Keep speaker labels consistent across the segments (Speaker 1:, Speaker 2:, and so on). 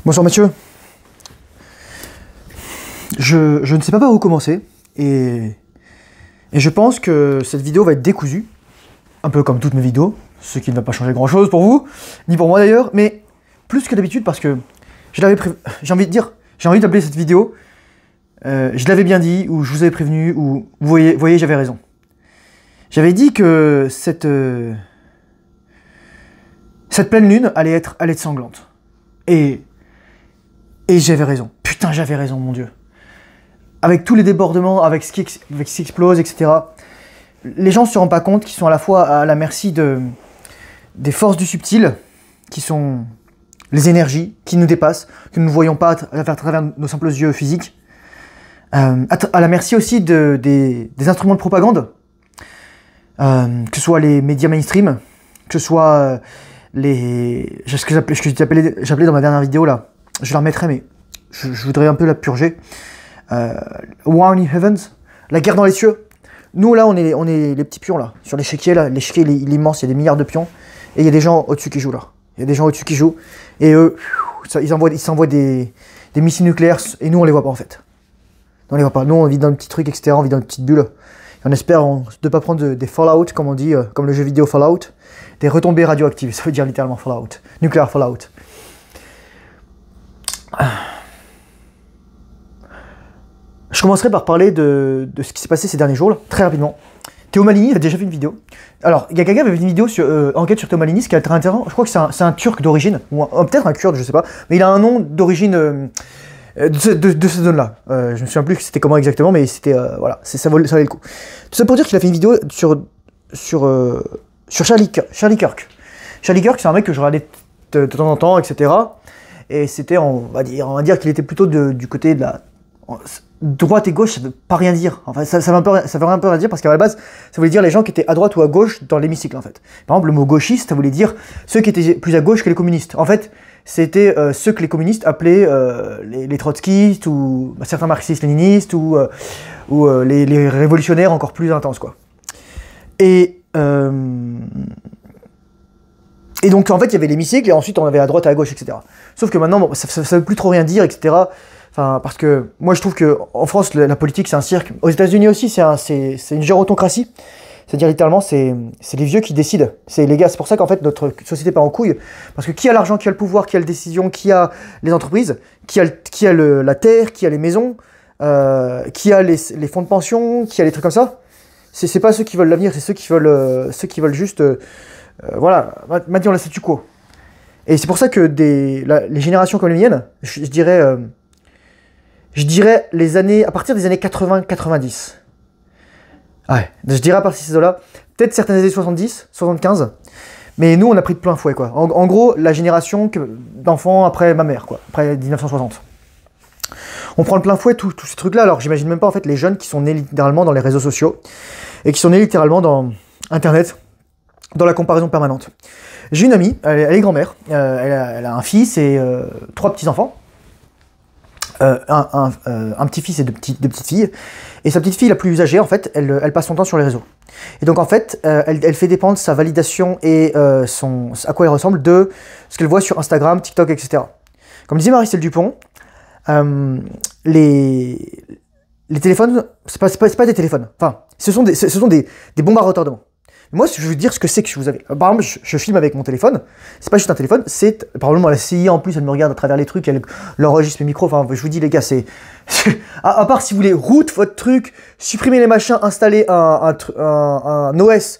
Speaker 1: Bonsoir Mathieu. Je ne sais pas par où commencer et je pense que cette vidéo va être décousue, un peu comme toutes mes vidéos, ce qui ne va pas changer grand chose pour vous, ni pour moi d'ailleurs, mais plus que d'habitude parce que j'ai envie d'appeler cette vidéo, je l'avais bien dit, ou je vous avais prévenu, ou vous voyez j'avais raison. J'avais dit que cette pleine lune allait être sanglante. Et j'avais raison. Putain, j'avais raison, mon Dieu. Avec tous les débordements, avec ce qui explose, etc. Les gens ne se rendent pas compte qu'ils sont à la fois à la merci des forces du subtil, qui sont les énergies qui nous dépassent, que nous ne voyons pas à travers nos simples yeux physiques. À la merci aussi des instruments de propagande, que ce soit les médias mainstream, que ce soit ce que j'appelais dans ma dernière vidéo là, je la remettrai mais je voudrais un peu la purger. War in Heavens, la guerre dans les cieux. Nous là on est les petits pions là, sur l'échiquier là, l'échiquier il est immense, il y a des milliards de pions, et il y a des gens au-dessus qui jouent là. Il y a des gens au-dessus qui jouent, et eux, ils s'envoient des missiles nucléaires, et nous on les voit pas en fait. Nous on les voit pas, nous on vit dans un petit truc, etc., on vit dans une petite bulle. Et on espère de pas prendre des fallout, comme on dit, comme le jeu vidéo Fallout, des retombées radioactives, ça veut dire littéralement Fallout, nucléaire Fallout. Je commencerai par parler de ce qui s'est passé ces derniers jours, là, très rapidement. Théo Malini a déjà fait une vidéo. Alors, il y a quelqu'un qui avait fait une vidéo sur enquête sur Théo Malini, ce qui est très intéressant. Je crois que c'est un Turc d'origine, ou peut-être un Kurde, je sais pas, mais il a un nom d'origine de cette zone-là. Je me souviens plus c'était comment exactement, mais c'était voilà, ça valait le coup. Tout ça pour dire qu'il a fait une vidéo sur Charlie Kirk. Charlie Kirk, c'est un mec que je regardais de temps en temps, etc. Et c'était, on va dire qu'il était plutôt du côté de la droite et gauche, ça veut pas rien dire. Enfin, ça veut un peu rien dire parce qu'à la base, ça voulait dire les gens qui étaient à droite ou à gauche dans l'hémicycle en fait. Par exemple, le mot gauchiste, ça voulait dire ceux qui étaient plus à gauche que les communistes. En fait, c'était ceux que les communistes appelaient les trotskistes ou certains marxistes-léninistes ou les révolutionnaires encore plus intenses quoi. Et donc en fait il y avait l'hémicycle et ensuite on avait à droite et à gauche, etc. Sauf que maintenant bon, ça veut plus trop rien dire, etc. Enfin, parce que moi je trouve que en France la politique c'est un cirque. Aux États-Unis aussi c'est une gérontocratie. C'est-à-dire littéralement c'est les vieux qui décident. C'est les gars, c'est pour ça qu'en fait notre société part en couille. Parce que qui a l'argent, qui a le pouvoir, qui a la décision, qui a les entreprises, qui a la terre, qui a les maisons, qui a les fonds de pension, qui a les trucs comme ça. C'est pas ceux qui veulent l'avenir, c'est ceux qui veulent juste voilà, maintenir le statu quo. Et c'est pour ça que les générations comme les miennes, je dirais à partir des années 80-90. Ouais, je dirais à partir de ces là peut-être certaines années 70, 75, mais nous on a pris de plein fouet quoi. En gros, la génération d'enfants après ma mère quoi, après 1960. On prend le plein fouet tous ces trucs là, alors j'imagine même pas en fait les jeunes qui sont nés littéralement dans les réseaux sociaux, et qui sont nés littéralement dans internet, dans la comparaison permanente. J'ai une amie, elle est grand-mère, elle a un fils et 3 petits-enfants. Un petit-fils et deux petites filles. Et sa petite fille la plus âgée, en fait, elle passe son temps sur les réseaux. Et donc, en fait, elle fait dépendre sa validation et à quoi elle ressemble de ce qu'elle voit sur Instagram, TikTok, etc. Comme disait Marie-Celle Dupont, les téléphones, c'est pas des téléphones. Enfin, ce sont des bombes à retardement. Moi, je veux dire ce que c'est que vous avez. Par exemple, je filme avec mon téléphone. C'est pas juste un téléphone, c'est probablement la CIA en plus. Elle me regarde à travers les trucs, elle enregistre mes micros. Enfin, je vous dis les gars, c'est à part si vous voulez root votre truc, supprimer les machins, installer un OS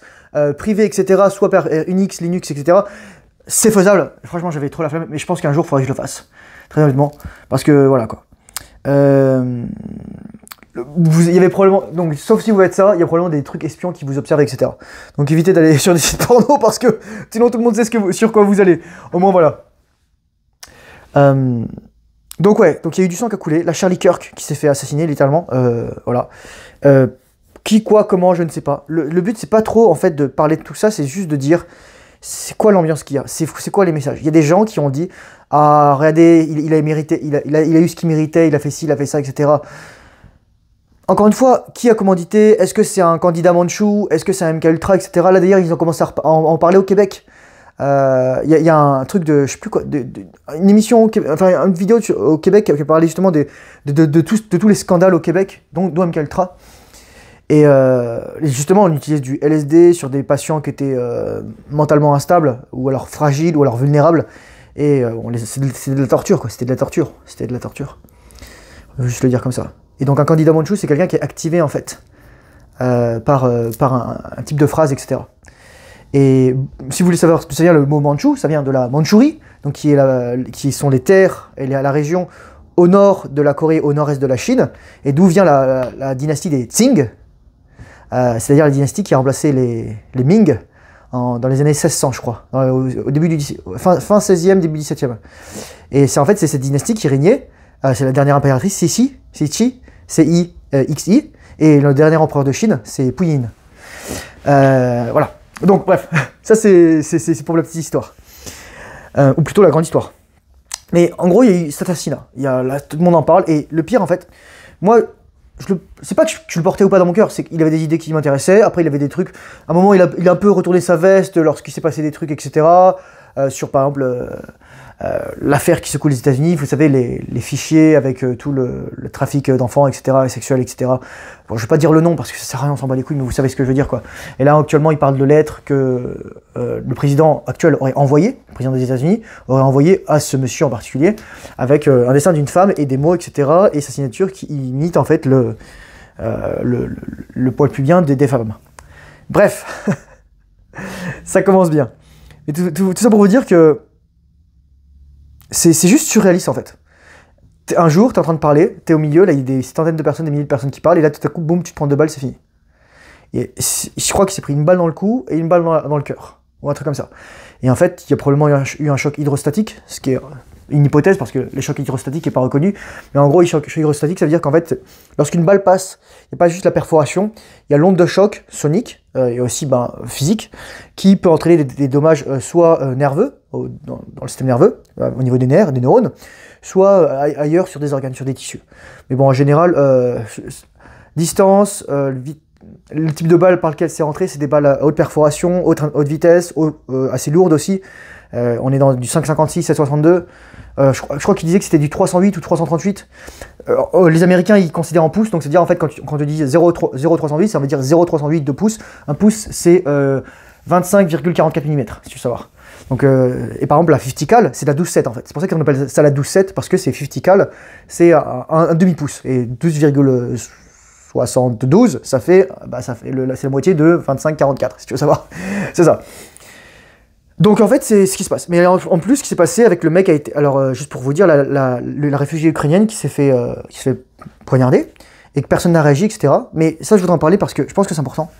Speaker 1: privé, etc. Soit par Unix, Linux, etc. C'est faisable. Franchement, j'avais trop la flemme, mais je pense qu'un jour, il faudrait que je le fasse. Très honnêtement, parce que voilà quoi. Il y avait probablement, donc sauf si vous faites ça, il y a probablement des trucs espions qui vous observent, etc. Donc évitez d'aller sur des sites porno parce que sinon tout le monde sait sur quoi vous allez. Au moins voilà. Donc ouais, donc il y a eu du sang qui a coulé. La Charlie Kirk qui s'est fait assassiner littéralement. Voilà. Qui, quoi, comment, je ne sais pas. Le but c'est pas trop en fait de parler de tout ça, c'est juste de dire c'est quoi l'ambiance qu'il y a, c'est quoi les messages. Il y a des gens qui ont dit ah regardez il a mérité, il a eu ce qu'il méritait, il a fait ci, il a fait ça, etc. Encore une fois, qui a commandité? Est-ce que c'est un candidat Mandchou? Est-ce que c'est un MK Ultra, etc. Là d'ailleurs, ils ont commencé à en parler au Québec. y a un truc de, je sais plus quoi, une émission, enfin une vidéo au Québec qui parlait justement de tous les scandales au Québec, dont MK Ultra. Et justement, on utilisait du LSD sur des patients qui étaient mentalement instables, ou alors fragiles, ou alors vulnérables. Et c'était de la torture, quoi. C'était de la torture. C'était de la torture. Je vais juste le dire comme ça. Et donc un candidat manchou, c'est quelqu'un qui est activé, en fait, par un type de phrase, etc. Et si vous voulez savoir d'où ça vient, le mot mandchou, ça vient de la Mandchourie, donc qui sont les terres et la région au nord de la Corée, au nord-est de la Chine, et d'où vient la dynastie des Qing, c'est-à-dire la dynastie qui a remplacé les Ming dans les années 1600, je crois, au début fin 16e, début 17e. Et c'est en fait c'est cette dynastie qui régnait, c'est la dernière impératrice, Cixi, C-I-X-I, et le dernier empereur de Chine, c'est Puyin. Voilà. Donc bref, ça c'est pour la petite histoire. Ou plutôt la grande histoire. Mais en gros, il y a eu cet assassinat. Là, tout le monde en parle. Et le pire, en fait, moi, c'est pas que je le portais ou pas dans mon cœur, c'est qu'il avait des idées qui m'intéressaient. Après, il avait des trucs. À un moment, il a un peu retourné sa veste lorsqu'il s'est passé des trucs, etc. Sur, par exemple, l'affaire qui secoue les États-Unis. Vous savez, les fichiers avec tout le trafic d'enfants, etc., et sexuel, etc. Bon, je vais pas dire le nom parce que ça sert à rien, on s'en bat les couilles, mais vous savez ce que je veux dire, quoi. Et là, actuellement, il parle de lettres que le président actuel aurait envoyé, le président des États-Unis, aurait envoyé à ce monsieur en particulier, avec un dessin d'une femme et des mots, etc., et sa signature qui imite en fait le poil pubien des femmes. Bref, ça commence bien. Et tout ça pour vous dire que c'est juste surréaliste en fait. Un jour, t'es en train de parler, t'es au milieu, là il y a des centaines de personnes, des milliers de personnes qui parlent, et là tout à coup, boum, tu te prends 2 balles, c'est fini. Et je crois qu'il s'est pris une balle dans le cou et une balle dans le cœur, ou un truc comme ça. Et en fait, il y a probablement eu un choc hydrostatique, ce qui est une hypothèse parce que les chocs hydrostatiques n'est pas reconnu. Mais en gros, le choc hydrostatique, ça veut dire qu'en fait, lorsqu'une balle passe, il n'y a pas juste la perforation, il y a l'onde de choc sonique et aussi physique qui peut entraîner des dommages soit nerveux, dans le système nerveux, au niveau des nerfs, des neurones, soit ailleurs sur des organes, sur des tissus. Mais bon, en général, distance, le type de balle par lequel c'est rentré, c'est des balles à haute perforation, haute vitesse, assez lourdes aussi. On est dans du 5,56, 7,62. Je crois qu'il disait que c'était du 308 ou 338. Les Américains, ils considèrent en pouces, donc c'est-à-dire en fait quand on te dit 0,308, ça veut dire 0,308 de pouces. Un pouce, c'est 25,44 mm, si tu veux savoir. Donc, et par exemple, la 50 cal, c'est la 12,7 en fait. C'est pour ça qu'on appelle ça la 12,7, parce que c'est 50 cal, c'est un demi-pouce. Et 12,72, ça fait c'est la moitié de 25,44, si tu veux savoir. C'est ça. Donc en fait, c'est ce qui se passe. Mais en plus, ce qui s'est passé avec le mec a été... Alors, juste pour vous dire, la réfugiée ukrainienne qui s'est fait poignarder, et que personne n'a réagi, etc. Mais ça, je voudrais en parler parce que je pense que c'est important.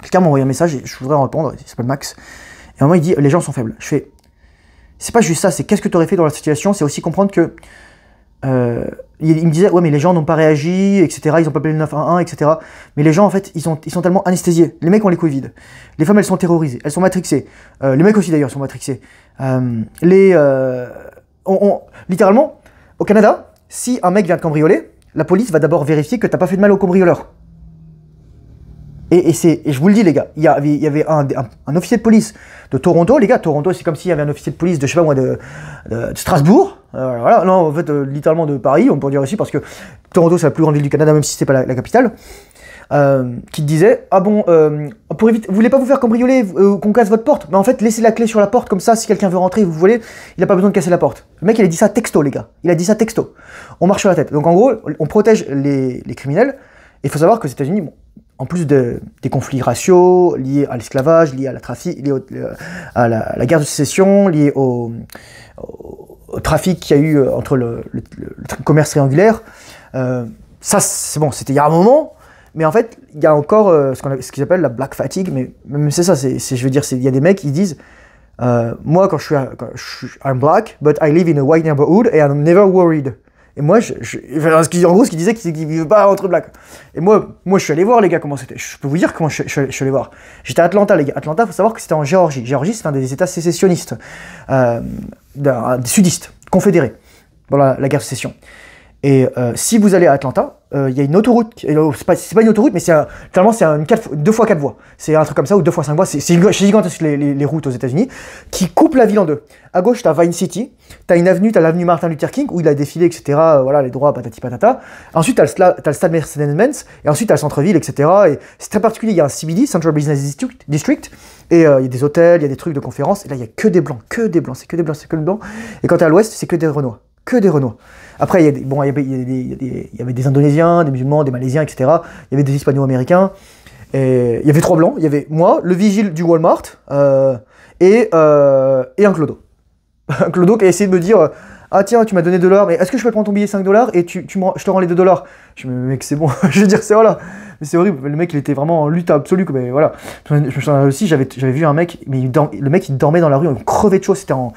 Speaker 1: Quelqu'un m'a envoyé un message et je voudrais en répondre, il s'appelle Max. Et à un moment, il dit, les gens sont faibles. Je fais, c'est pas juste ça, c'est qu'est-ce que tu aurais fait dans la situation, c'est aussi comprendre que... il me disait, ouais, mais les gens n'ont pas réagi, etc. Ils ont pas appelé le 911, etc. Mais les gens, en fait, ils sont tellement anesthésiés. Les mecs ont les couilles vides. Les femmes, elles sont terrorisées. Elles sont matrixées. Les mecs aussi, d'ailleurs, sont matrixés. Littéralement, au Canada, si un mec vient te cambrioler, la police va d'abord vérifier que t'as pas fait de mal au cambrioleur. Et je vous le dis, les gars, il y avait un officier de police de Toronto. Les gars, Toronto, c'est comme s'il y avait un officier de police de, je sais pas moi, de Strasbourg. Voilà, non, en fait, littéralement de Paris, on peut dire aussi, parce que Toronto, c'est la plus grande ville du Canada, même si c'est pas la capitale. Qui te disait, ah bon, pour éviter, vous voulez pas vous faire cambrioler, qu'on casse votre porte? Mais en fait, laissez la clé sur la porte, comme ça, si quelqu'un veut rentrer, vous voulez, il a pas besoin de casser la porte. Le mec, il a dit ça texto, les gars. Il a dit ça texto. On marche sur la tête. Donc en gros, on protège les criminels. Et il faut savoir qu'aux États-Unis, bon, en plus des conflits raciaux liés à l'esclavage, liés à la trafic, liés à la guerre de sécession, liés au trafic qu'il y a eu entre le commerce triangulaire, ça c'est bon, c'était il y a un moment, mais en fait il y a encore ce qu'ils appelle la black fatigue, mais même c'est ça, je veux dire, il y a des mecs qui disent moi quand je suis I'm black, but I live in a white neighborhood and I'm never worried. Et moi, en gros, ce qu'il disait, c'est qu'il ne vivait pas entre blacks. Et moi, je suis allé voir, les gars, comment c'était. Je peux vous dire comment je suis allé voir. J'étais à Atlanta, les gars. Atlanta, il faut savoir que c'était en Géorgie. Géorgie, c'est un des États sécessionnistes, des sudistes, confédérés, pendant la guerre de sécession. Et si vous allez à Atlanta, il y a une autoroute, c'est pas une autoroute, mais finalement c'est 2 fois 4 voies. C'est un truc comme ça, ou 2 fois 5 voies, c'est gigantesque les routes aux États-Unis, qui coupent la ville en deux. À gauche, t'as Vine City, t'as l'avenue Martin Luther King, où il a défilé, etc., voilà, les droits, patati patata. Ensuite, t'as le stade Mercedes-Benz, et ensuite t'as le centre-ville, etc., et c'est très particulier, il y a un CBD, Central Business District, et il y a des hôtels, il y a des trucs de conférences, et là il y a que des blancs, c'est que des blancs, c'est que des blancs, et quand t'es à l'ouest, c'est que des Renois. Que des Renois. Après, il y avait des Indonésiens, des musulmans, des Malaisiens, etc. Il y avait des Hispano-Américains. Et il y avait 3 blancs. Il y avait moi, le vigile du Walmart, et un clodo. Un clodo qui a essayé de me dire ah tiens, tu m'as donné $, mais est-ce que je peux prendre ton billet $5 et je te rends les $2. Je me dis, mec, c'est bon, je veux dire, c'est voilà. Mais c'est horrible. Le mec, il était vraiment en lutte absolue. Mais voilà. Je me souviens aussi, j'avais vu un mec, mais le mec, il dormait dans la rue, on crevait de chaud. C'était en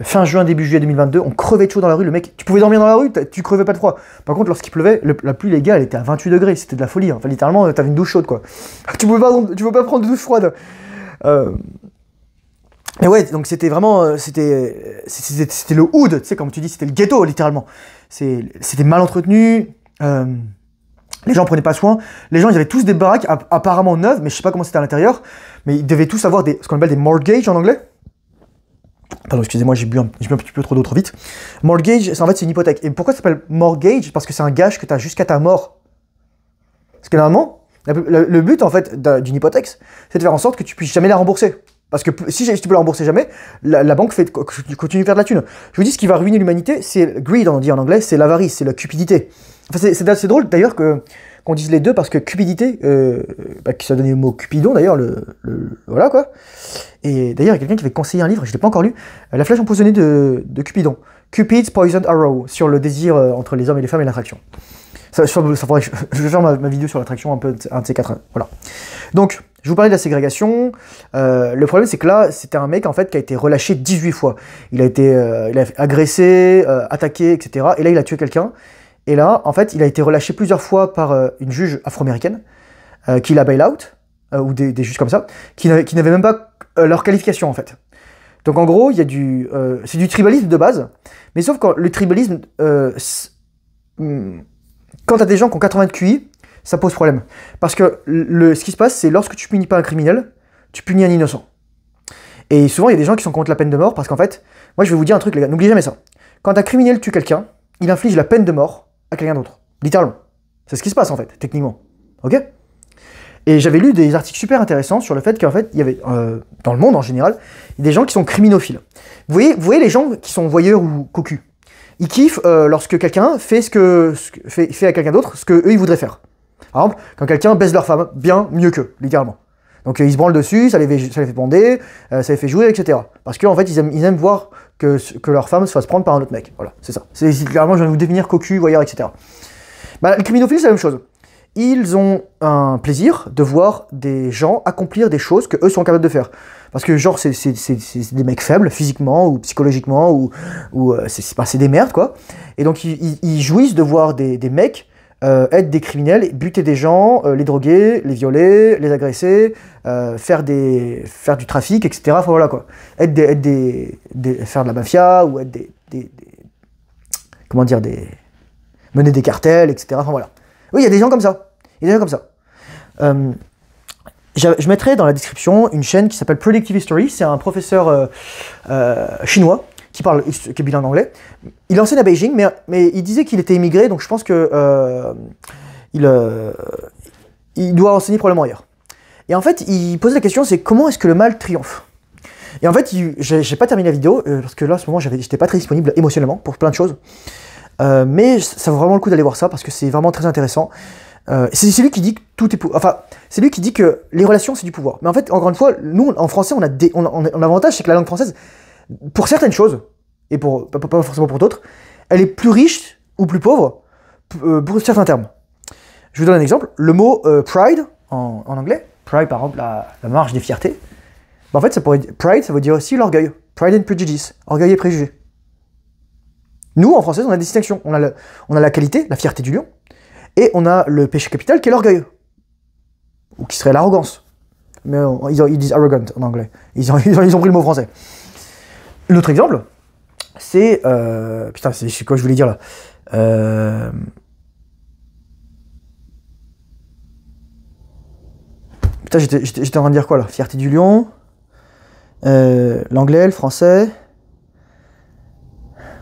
Speaker 1: fin juin, début juillet 2022, on crevait de chaud dans la rue, le mec, tu pouvais dormir dans la rue, tu crevais pas de froid. Par contre, lorsqu'il pleuvait, la pluie, les gars, elle était à 28 degrés, c'était de la folie, enfin littéralement, t'avais une douche chaude, quoi. Tu pouvais pas prendre de douche froide. Et ouais, donc c'était vraiment, c'était le hood, tu sais, comme tu dis, c'était le ghetto, littéralement. C'était mal entretenu, les gens prenaient pas soin, les gens, ils avaient tous des baraques apparemment neuves, mais je sais pas comment c'était à l'intérieur, mais ils devaient tous avoir ce qu'on appelle des mortgages en anglais. Pardon, excusez-moi, j'ai bu un petit peu trop d'eau trop vite. Mortgage, en fait, c'est une hypothèque. Et pourquoi ça s'appelle mortgage? Parce que c'est un gage que tu as jusqu'à ta mort. Parce que normalement, le but, en fait, d'une hypothèque, c'est de faire en sorte que tu puisses jamais la rembourser. Parce que si tu peux la rembourser jamais, la banque continue de faire de la thune. Je vous dis, ce qui va ruiner l'humanité, c'est greed, on dit en anglais, c'est l'avarice, c'est la cupidité. Enfin, c'est assez drôle, d'ailleurs, qu'on dise les deux, parce que cupidité, qui ça donné le mot Cupidon, d'ailleurs, voilà, quoi. Et d'ailleurs, il y a quelqu'un qui avait conseillé un livre, je ne l'ai pas encore lu, La flèche empoisonnée de Cupidon. Cupid's Poisoned Arrow, sur le désir entre les hommes et les femmes et l'attraction. Ça faudrait que je vais faire ma vidéo sur l'attraction, un de ces 4. Voilà. Donc, je vous parlais de la ségrégation. Le problème, c'est que là, c'était un mec, en fait, qui a été relâché 18 fois. Il a agressé, attaqué, etc. Et là, il a tué quelqu'un. Et là, en fait, il a été relâché plusieurs fois par une juge afro-américaine, qui l'a bail-out, ou des juges comme ça, qui n'avaient même pas leur qualification, en fait. Donc en gros, c'est du tribalisme de base, mais sauf que le tribalisme, quand t'as des gens qui ont 80 de QI, ça pose problème. Parce que ce qui se passe, c'est lorsque tu punis pas un criminel, tu punis un innocent. Et souvent, il y a des gens qui sont contre la peine de mort, parce qu'en fait, moi je vais vous dire un truc, les gars, n'oubliez jamais ça. Quand un criminel tue quelqu'un, il inflige la peine de mort à quelqu'un d'autre. Littéralement. C'est ce qui se passe, en fait, techniquement. Ok ? Et j'avais lu des articles super intéressants sur le fait qu'en fait, il y avait, dans le monde en général, des gens qui sont criminophiles. Vous voyez les gens qui sont voyeurs ou cocus. Ils kiffent lorsque quelqu'un fait fait à quelqu'un d'autre ce qu'eux, ils voudraient faire. Par exemple, quand quelqu'un baise leur femme, bien mieux qu'eux, littéralement. Donc ils se branlent dessus, ça les fait bander, ça les fait jouer, etc. Parce qu'en fait, ils aiment voir que leur femme se fasse prendre par un autre mec. Voilà, c'est ça. C'est littéralement, je viens de vous définir cocu, voyeur, etc. Bah, les criminophiles, c'est la même chose. Ils ont un plaisir de voir des gens accomplir des choses que eux sont capables de faire. Parce que genre, c'est des mecs faibles, physiquement ou psychologiquement, ou c'est des merdes, quoi. Et donc, ils jouissent de voir des mecs être des criminels, buter des gens, les droguer, les violer, les agresser, faire du trafic, etc. Enfin, voilà, quoi. Faire de la mafia, ou être mener des cartels, etc. Enfin, voilà. Oui, il y a des gens comme ça. Je mettrai dans la description une chaîne qui s'appelle Predictive History. C'est un professeur chinois qui est bilingue anglais. Il enseigne à Beijing, mais il disait qu'il était immigré, donc je pense que il doit enseigner probablement ailleurs. Et en fait, il posait la question, c'est comment est-ce que le mal triomphe? Et en fait, j'ai pas terminé la vidéo, parce que là, à ce moment, j'étais pas très disponible émotionnellement pour plein de choses. Mais ça vaut vraiment le coup d'aller voir ça, parce que c'est vraiment très intéressant. C'est lui qui dit que tout est c'est lui qui dit que les relations c'est du pouvoir. Mais en fait, encore une fois, nous en français, on a l'avantage, c'est que la langue française, pour certaines choses, et pas forcément pour d'autres, elle est plus riche ou plus pauvre pour certains termes. Je vous donne un exemple. Le mot pride en anglais, pride par exemple, la marche des fiertés, en fait, pride, ça veut dire aussi l'orgueil. Pride and prejudice, orgueil et préjugé. Nous, en français, on a des distinctions. On a la qualité, la fierté du lion, et on a le péché capital qui est l'orgueil, ou qui serait l'arrogance. Mais ils disent arrogant en anglais. Ils ont pris le mot français. L'autre exemple, c'est... putain, c'est quoi je voulais dire là. Putain, j'étais en train de dire quoi là? Fierté du lion, l'anglais, le français.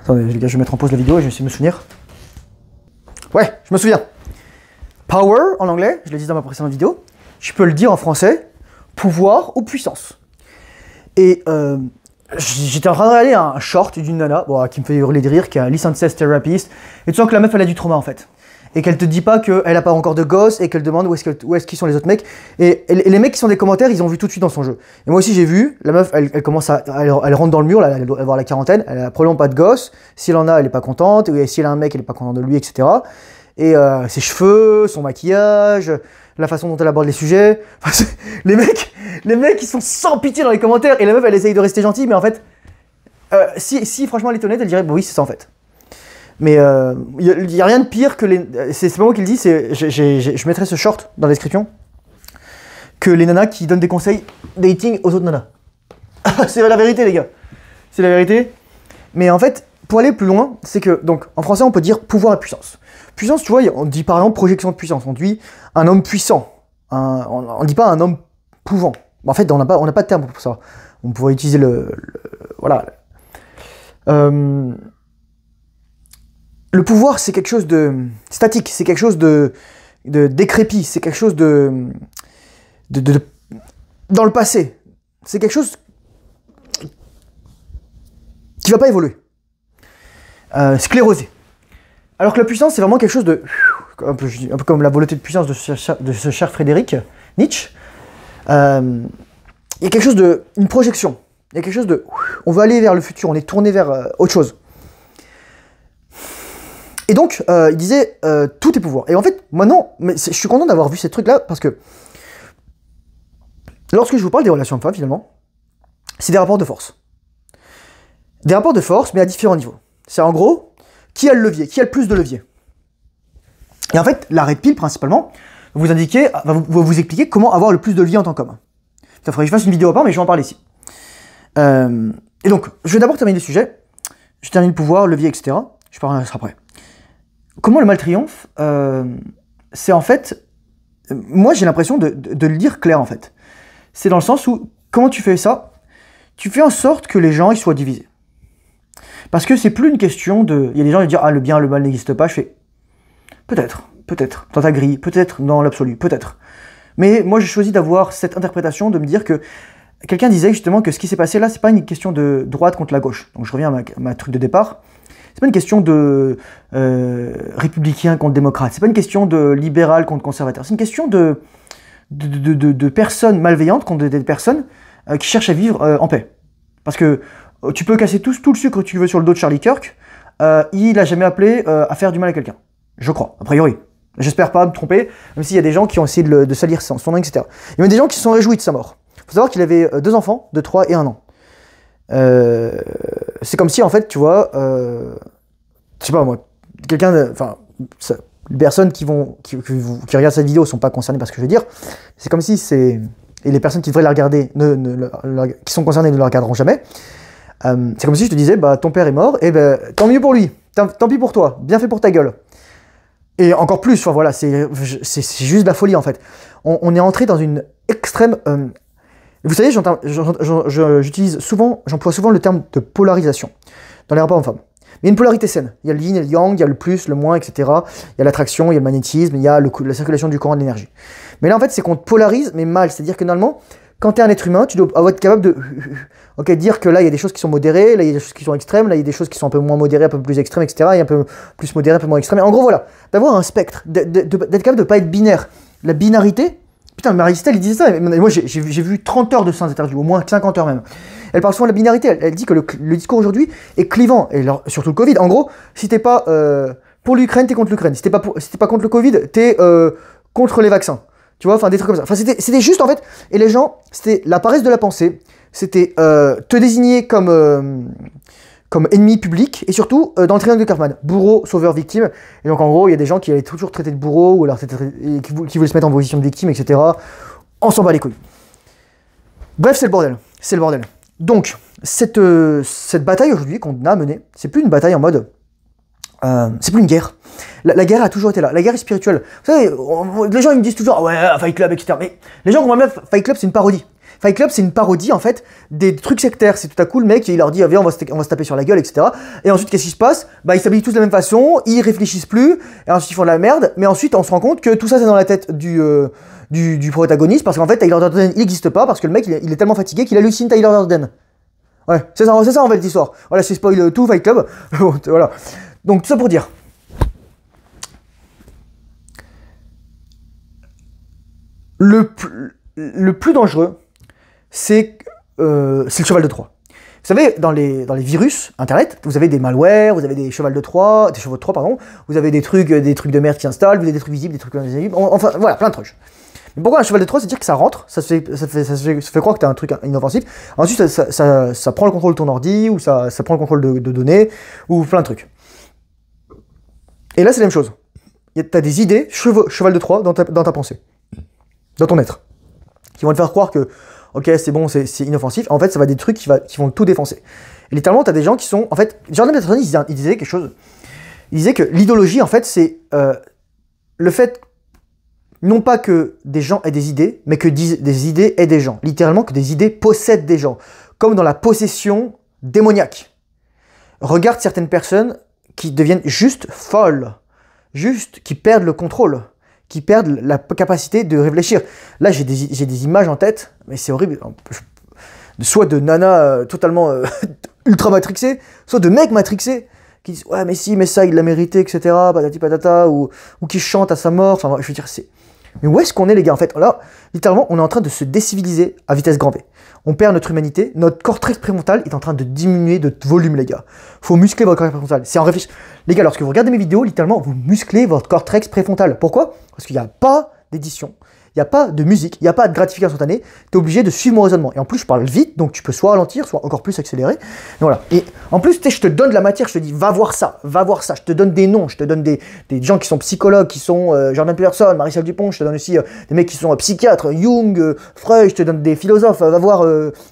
Speaker 1: Attendez, les gars, je vais mettre en pause la vidéo et je vais essayer de me souvenir. Ouais, je me souviens. Power en anglais, je l'ai dit dans ma précédente vidéo. Je peux le dire en français, pouvoir ou puissance. Et j'étais en train de regarder un short d'une nana qui me fait hurler de rire, qui est un licensed therapist. Et tu sens que la meuf, elle a du trauma en fait. Et qu'elle te dit pas qu'elle a pas encore de gosse et qu'elle demande où est-ce qu'ils sont les autres mecs. Et les mecs qui sont des commentaires, ils ont vu tout de suite dans son jeu. Et moi aussi j'ai vu, la meuf, elle commence à, elle rentre dans le mur, là, elle doit avoir la quarantaine, elle a probablement pas de gosse. Si elle en a, elle est pas contente. Et si elle a un mec, elle est pas contente de lui, etc. Et ses cheveux, son maquillage, la façon dont elle aborde les sujets. Enfin, les mecs, ils sont sans pitié dans les commentaires. Et la meuf, elle essaye de rester gentille, mais en fait, si franchement elle est honnête, elle dirait, bon, oui, c'est ça en fait. Mais il y a rien de pire que les. C'est pas moi qui le dis, je mettrai ce short dans la description. Que les nanas qui donnent des conseils dating aux autres nanas. C'est la vérité, les gars. C'est la vérité. Mais en fait, pour aller plus loin, c'est que, donc, en français, on peut dire pouvoir et puissance. Puissance, tu vois, on dit par exemple projection de puissance. On dit un homme puissant. On dit pas un homme pouvant. En fait, on n'a pas de terme pour ça. On pourrait utiliser voilà. Le pouvoir, c'est quelque chose de statique, c'est quelque chose de décrépit, c'est quelque chose de dans le passé. C'est quelque chose qui va pas évoluer. Sclérosé. Alors que la puissance, c'est vraiment quelque chose de un peu comme la volonté de puissance de ce cher Frédéric Nietzsche. Il y a quelque chose de une projection. Il y a quelque chose de on veut aller vers le futur, on est tourné vers autre chose. Et donc, il disait tout est pouvoir. Et en fait, maintenant, je suis content d'avoir vu ces trucs-là parce que lorsque je vous parle des relations hommes-femmes, finalement, c'est des rapports de force. Des rapports de force, mais à différents niveaux. C'est en gros, qui a le levier, qui a le plus de levier. Et en fait, la red pill, principalement, va vous expliquer comment avoir le plus de levier en tant qu'homme. Ça faudrait que je fasse une vidéo à part, mais je vais en parler ici. Et donc, je vais d'abord terminer le sujet. Je termine le pouvoir, levier, etc. Je parlerai après. Comment le mal triomphe, c'est en fait, moi j'ai l'impression de le dire clair en fait. C'est dans le sens où, comment tu fais ça? Tu fais en sorte que les gens ils soient divisés. Parce que c'est plus une question de... Il y a des gens qui disent « Ah, le bien, le mal n'existe pas », je fais « Peut-être, dans ta grille, peut-être dans l'absolu, peut-être. » Mais moi j'ai choisi d'avoir cette interprétation, de me dire que quelqu'un disait justement que ce qui s'est passé là, c'est pas une question de droite contre la gauche. Donc je reviens à ma truc de départ. C'est pas une question de républicain contre démocrate, c'est pas une question de libéral contre conservateur, c'est une question de personnes malveillantes contre des personnes qui cherchent à vivre en paix. Parce que tu peux casser tout le sucre que tu veux sur le dos de Charlie Kirk, il a jamais appelé à faire du mal à quelqu'un. Je crois, a priori. J'espère pas me tromper, même s'il y a des gens qui ont essayé de salir son nom, etc. Il y a des gens qui se sont réjouis de sa mort. Il faut savoir qu'il avait 2 enfants, de 3 et 1 an. C'est comme si en fait tu vois je sais pas moi quelqu'un enfin les personnes qui regardent cette vidéo sont pas concernées par ce que je veux dire, c'est comme si et les personnes qui devraient la regarder qui sont concernées ne la regarderont jamais. C'est comme si je te disais bah ton père est mort et ben tant mieux pour lui, tant pis pour toi, bien fait pour ta gueule. Et encore plus, enfin voilà, c'est juste de la folie en fait. On est entré dans une extrême vous savez, j'emploie souvent le terme de polarisation dans les rapports hommes-femmes. Mais il y a une polarité saine. Il y a le yin et le yang, il y a le plus, le moins, etc. Il y a l'attraction, il y a le magnétisme, il y a la circulation du courant de l'énergie. Mais là, en fait, c'est qu'on te polarise, mais mal. C'est-à-dire que normalement, quand tu es un être humain, tu dois être capable de dire que là, il y a des choses qui sont modérées, là, il y a des choses qui sont extrêmes, là, il y a des choses qui sont un peu moins modérées, un peu plus extrêmes, etc. Et un peu plus modérées, un peu moins extrêmes. Et en gros, voilà, d'avoir un spectre, d'être capable de ne pas être binaire. La binarité. Putain, Marie-Estelle, il disait ça, et moi j'ai vu 30 heures de ces interviews, au moins 50 heures même. Elle parle souvent de la binarité, elle dit que le discours aujourd'hui est clivant, et surtout le Covid. En gros, si t'es pas pour l'Ukraine, t'es contre l'Ukraine. Si t'es pas contre le Covid, t'es contre les vaccins. Tu vois, enfin des trucs comme ça. Enfin, c'était juste en fait, et les gens, c'était la paresse de la pensée, c'était te désigner comme ennemi public, et surtout dans le triangle de Karpman, bourreau, sauveur, victime. Et donc en gros, il y a des gens qui allaient toujours traiter de bourreau, ou alors qui voulaient se mettre en position de victime, etc. On s'en bat les couilles. Bref, c'est le bordel. C'est le bordel. Donc, cette bataille aujourd'hui qu'on a menée, c'est plus une bataille en mode c'est plus une guerre. La guerre a toujours été là. La guerre est spirituelle. Vous savez, les gens ils me disent toujours, ouais, Fight Club, etc. Mais les gens comprennent bien, Fight Club, c'est une parodie. Fight Club, c'est une parodie, en fait, des trucs sectaires. C'est tout à coup, le mec, il leur dit, viens, on va se taper sur la gueule, etc. Et ensuite, qu'est-ce qui se passe? Bah, ils s'habillent tous de la même façon, ils réfléchissent plus, et ensuite, ils font de la merde. Mais ensuite, on se rend compte que tout ça, c'est dans la tête du protagoniste, parce qu'en fait, Tyler Durden, il n'existe pas, parce que le mec, il est tellement fatigué qu'il hallucine Tyler Durden. Ouais, c'est ça, en fait, l'histoire. Voilà, c'est spoil tout Fight Club. Voilà. Donc, tout ça pour dire. Le plus dangereux, c'est le cheval de Troie. Vous savez, dans les virus internet, vous avez des malwares, vous avez des chevaux de Troie, pardon, vous avez des trucs de merde qui s'installent, vous avez des trucs visibles, des trucs invisibles, enfin voilà, plein de trucs. Mais pourquoi un cheval de Troie? C'est dire que ça rentre, ça fait croire que t'as un truc inoffensif, ensuite ça prend le contrôle de ton ordi, ou ça prend le contrôle de données, ou plein de trucs. Et là c'est la même chose. T'as des idées, cheval de Troie dans ta pensée, dans ton être, qui vont te faire croire que ok, c'est bon, c'est inoffensif. En fait, ça va être des trucs qui vont tout défoncer. Et littéralement, t'as des gens qui sont... En fait, Jordan Peterson, il disait quelque chose. Il disait que l'idéologie, en fait, c'est le fait, non pas que des gens aient des idées, mais que des idées aient des gens. Littéralement, que des idées possèdent des gens. Comme dans la possession démoniaque. Regarde certaines personnes qui deviennent juste folles. Juste, qui perdent le contrôle. Qui perdent la capacité de réfléchir. Là, j'ai des images en tête, mais c'est horrible. Soit de nanas totalement ultra matrixées, soit de mecs matrixés, qui disent « Ouais, mais si, mais ça, il l'a mérité, etc. » patati patata, ou qui chantent à sa mort. Enfin, je veux dire, c'est... Mais où est-ce qu'on est, les gars, en fait? Là, littéralement, on est en train de se déciviliser à vitesse grand V. On perd notre humanité, notre cortex préfrontal est en train de diminuer de volume, les gars. Faut muscler votre cortex préfrontal. C'est en réfléchissant. Les gars, lorsque vous regardez mes vidéos, littéralement, vous musclez votre cortex préfrontal. Pourquoi? Parce qu'il n'y a pas d'édition, il n'y a pas de musique, il n'y a pas de gratification instantanée. Tu es obligé de suivre mon raisonnement. Et en plus, je parle vite, donc tu peux soit ralentir, soit encore plus accélérer. Et voilà. Et en plus, je te donne de la matière, je te dis, va voir ça, va voir ça. Je te donne des noms, je te donne des gens qui sont psychologues, qui sont Jordan Peterson, Marie-Celle Dupont, je te donne aussi des mecs qui sont psychiatres, Jung, Freud, je te donne des philosophes, va voir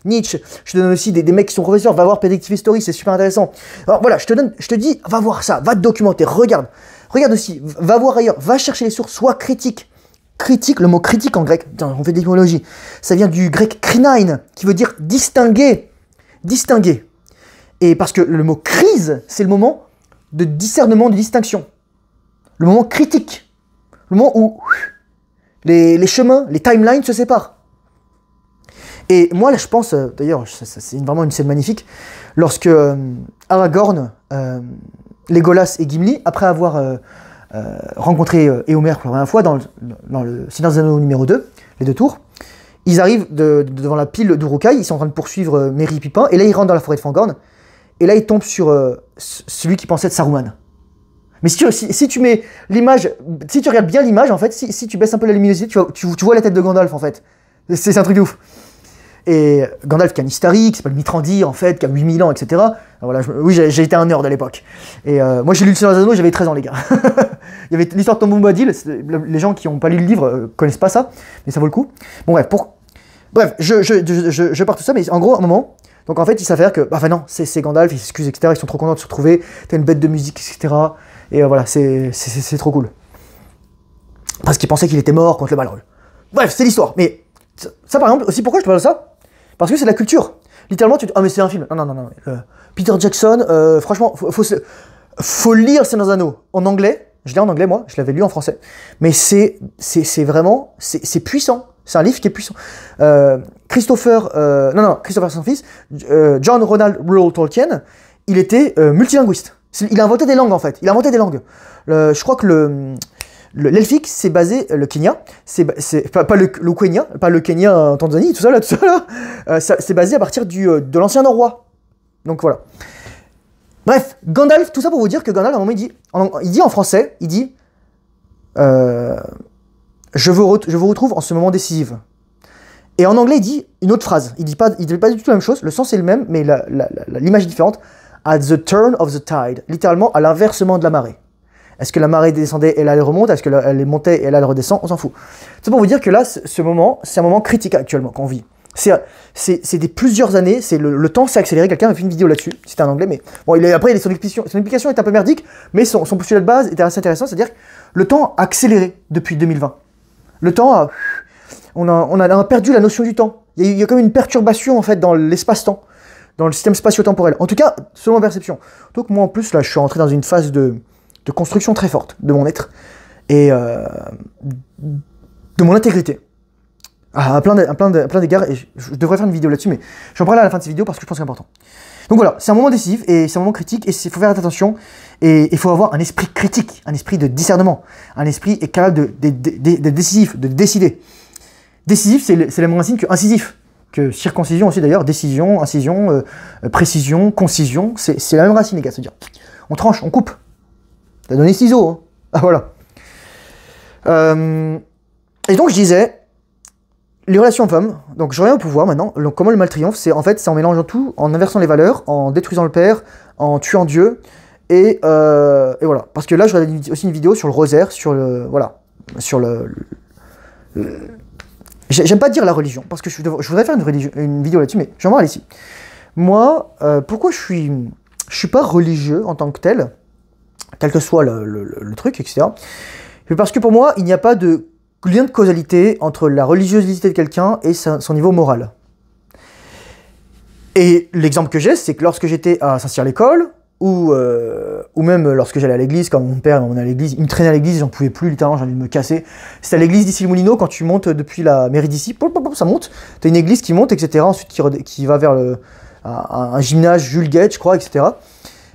Speaker 1: Nietzsche, je te donne aussi des mecs qui sont professeurs, va voir Predictive History, c'est super intéressant. Alors voilà, je te dis, va voir ça, va te documenter, regarde aussi, va voir ailleurs, va chercher les sources, sois critique. Critique, le mot critique en grec, on fait de l'étymologie, ça vient du grec krinein, qui veut dire distinguer. Distinguer. Et parce que le mot crise, c'est le moment de discernement, de distinction. Le moment critique. Le moment où les chemins, les timelines se séparent. Et moi, là, je pense, d'ailleurs, c'est vraiment une scène magnifique, lorsque Aragorn, Legolas et Gimli, après avoir rencontré Éomer pour la première fois dans le Seigneur des Anneaux numéro 2, les 2 tours, ils arrivent devant la pile d'Uruk-hai, ils sont en train de poursuivre Merry et Pippin, et là ils rentrent dans la forêt de Fangorn, et là ils tombent sur celui qui pensait être Saruman. Mais si tu mets l'image, si tu regardes bien l'image, en fait, si tu baisses un peu la luminosité, tu vois la tête de Gandalf, en fait. C'est un truc de ouf. Et Gandalf qui a un historique, qui s'appelle Mithrandi, en fait, qui a 8000 ans, etc. Alors voilà, oui, j'ai été un nerd à l'époque. Et moi, j'ai lu Le Seigneur des Anneaux, j'avais 13 ans, les gars. Il y avait l'histoire de Tom Bombadil. Les gens qui n'ont pas lu le livre connaissent pas ça, mais ça vaut le coup. Bon, bref, je pars tout ça, mais en gros, à un moment, donc en fait, il s'avère que, enfin non, c'est Gandalf, il s'excuse, etc. Ils sont trop contents de se retrouver. T'as une bête de musique, etc. Et voilà, c'est trop cool. Parce qu'il pensait qu'il était mort contre le Balrog. Bref, c'est l'histoire. Mais ça, par exemple, aussi, pourquoi je te parle de ça? Parce que c'est de la culture. Littéralement, tu te dis, ah, mais c'est un film. Non. Peter Jackson, franchement, faut lire Le Seigneur des Anneaux en anglais. Je l'ai en anglais, moi, je l'avais lu en français. Mais c'est vraiment, c'est puissant. C'est un livre qui est puissant. Christopher, son fils, John Ronald Reuel Tolkien, il était multilinguiste. Il a inventé des langues, en fait. Il a inventé des langues. Je crois que l'elfique, c'est basé, le Kenya, c'est pas le Kenya, pas le Kenya en Tanzanie, tout ça là, c'est basé à partir de l'ancien norrois. Donc voilà. Bref, Gandalf, tout ça pour vous dire que Gandalf, à un moment, il dit en français, il dit je vous retrouve en ce moment décisif. Et en anglais, il dit une autre phrase. Il dit pas du tout la même chose, le sens est le même, mais l'image est différente. At the turn of the tide, littéralement à l'inversement de la marée. Est-ce que la marée descendait et là elle remonte? Est-ce qu'elle montait et là elle redescend? On s'en fout. C'est pour vous dire que là, ce moment, c'est un moment critique actuellement qu'on vit. C'est des plusieurs années, le temps s'est accéléré, quelqu'un a fait une vidéo là-dessus, c'était un anglais, mais bon, après son explication est un peu merdique, mais son postulat de base était assez intéressant, c'est-à-dire que le temps a accéléré depuis 2020. Le temps a... On a perdu la notion du temps. Il y a comme une perturbation, en fait, dans l'espace-temps, dans le système spatio-temporel. En tout cas, selon ma perception. Donc moi, en plus, là, je suis rentré dans une phase de construction très forte de mon être et de mon intégrité. À plein d'égards, et je devrais faire une vidéo là-dessus, mais j'en parlerai à la fin de cette vidéo parce que je pense que c'est important. Donc voilà, c'est un moment décisif, et c'est un moment critique, et il faut faire attention, et il faut avoir un esprit critique, un esprit de discernement, un esprit est capable d'être décisif, de décider. Décisif, c'est la même racine que incisif, que circoncision aussi d'ailleurs, décision, incision, précision, concision, c'est la même racine les gars, c'est-à-dire, on tranche, on coupe. T'as donné ciseaux, hein. Ah voilà. Et donc je disais, les relations hommes-femmes, donc je reviens au pouvoir maintenant, donc comment le mal triomphe, c'est en mélangeant tout, en inversant les valeurs, en détruisant le père, en tuant Dieu, et voilà. Parce que là, je regardais aussi une vidéo sur le rosaire, sur le... Voilà. Sur j'aime pas dire la religion, parce que je voudrais faire une vidéo là-dessus, mais j'en parle ici. Moi, pourquoi je suis pas religieux en tant que tel, quel que soit le truc, etc. C'est parce que pour moi, il n'y a pas de lien de causalité entre la religiosité de quelqu'un et son niveau moral. Et l'exemple que j'ai, c'est que lorsque j'étais à Saint-Cyr-l'École, ou même lorsque j'allais à l'église, quand mon père m'emmenait à l'église, il me traînait à l'église, j'en pouvais plus, littéralement, j'ai envie de me casser. C'était à l'église d'Issy-les-Moulineaux, quand tu montes depuis la mairie d'Issy, ça monte, t'as une église qui monte, etc., ensuite qui va vers un gymnase Jules Guette, je crois, etc.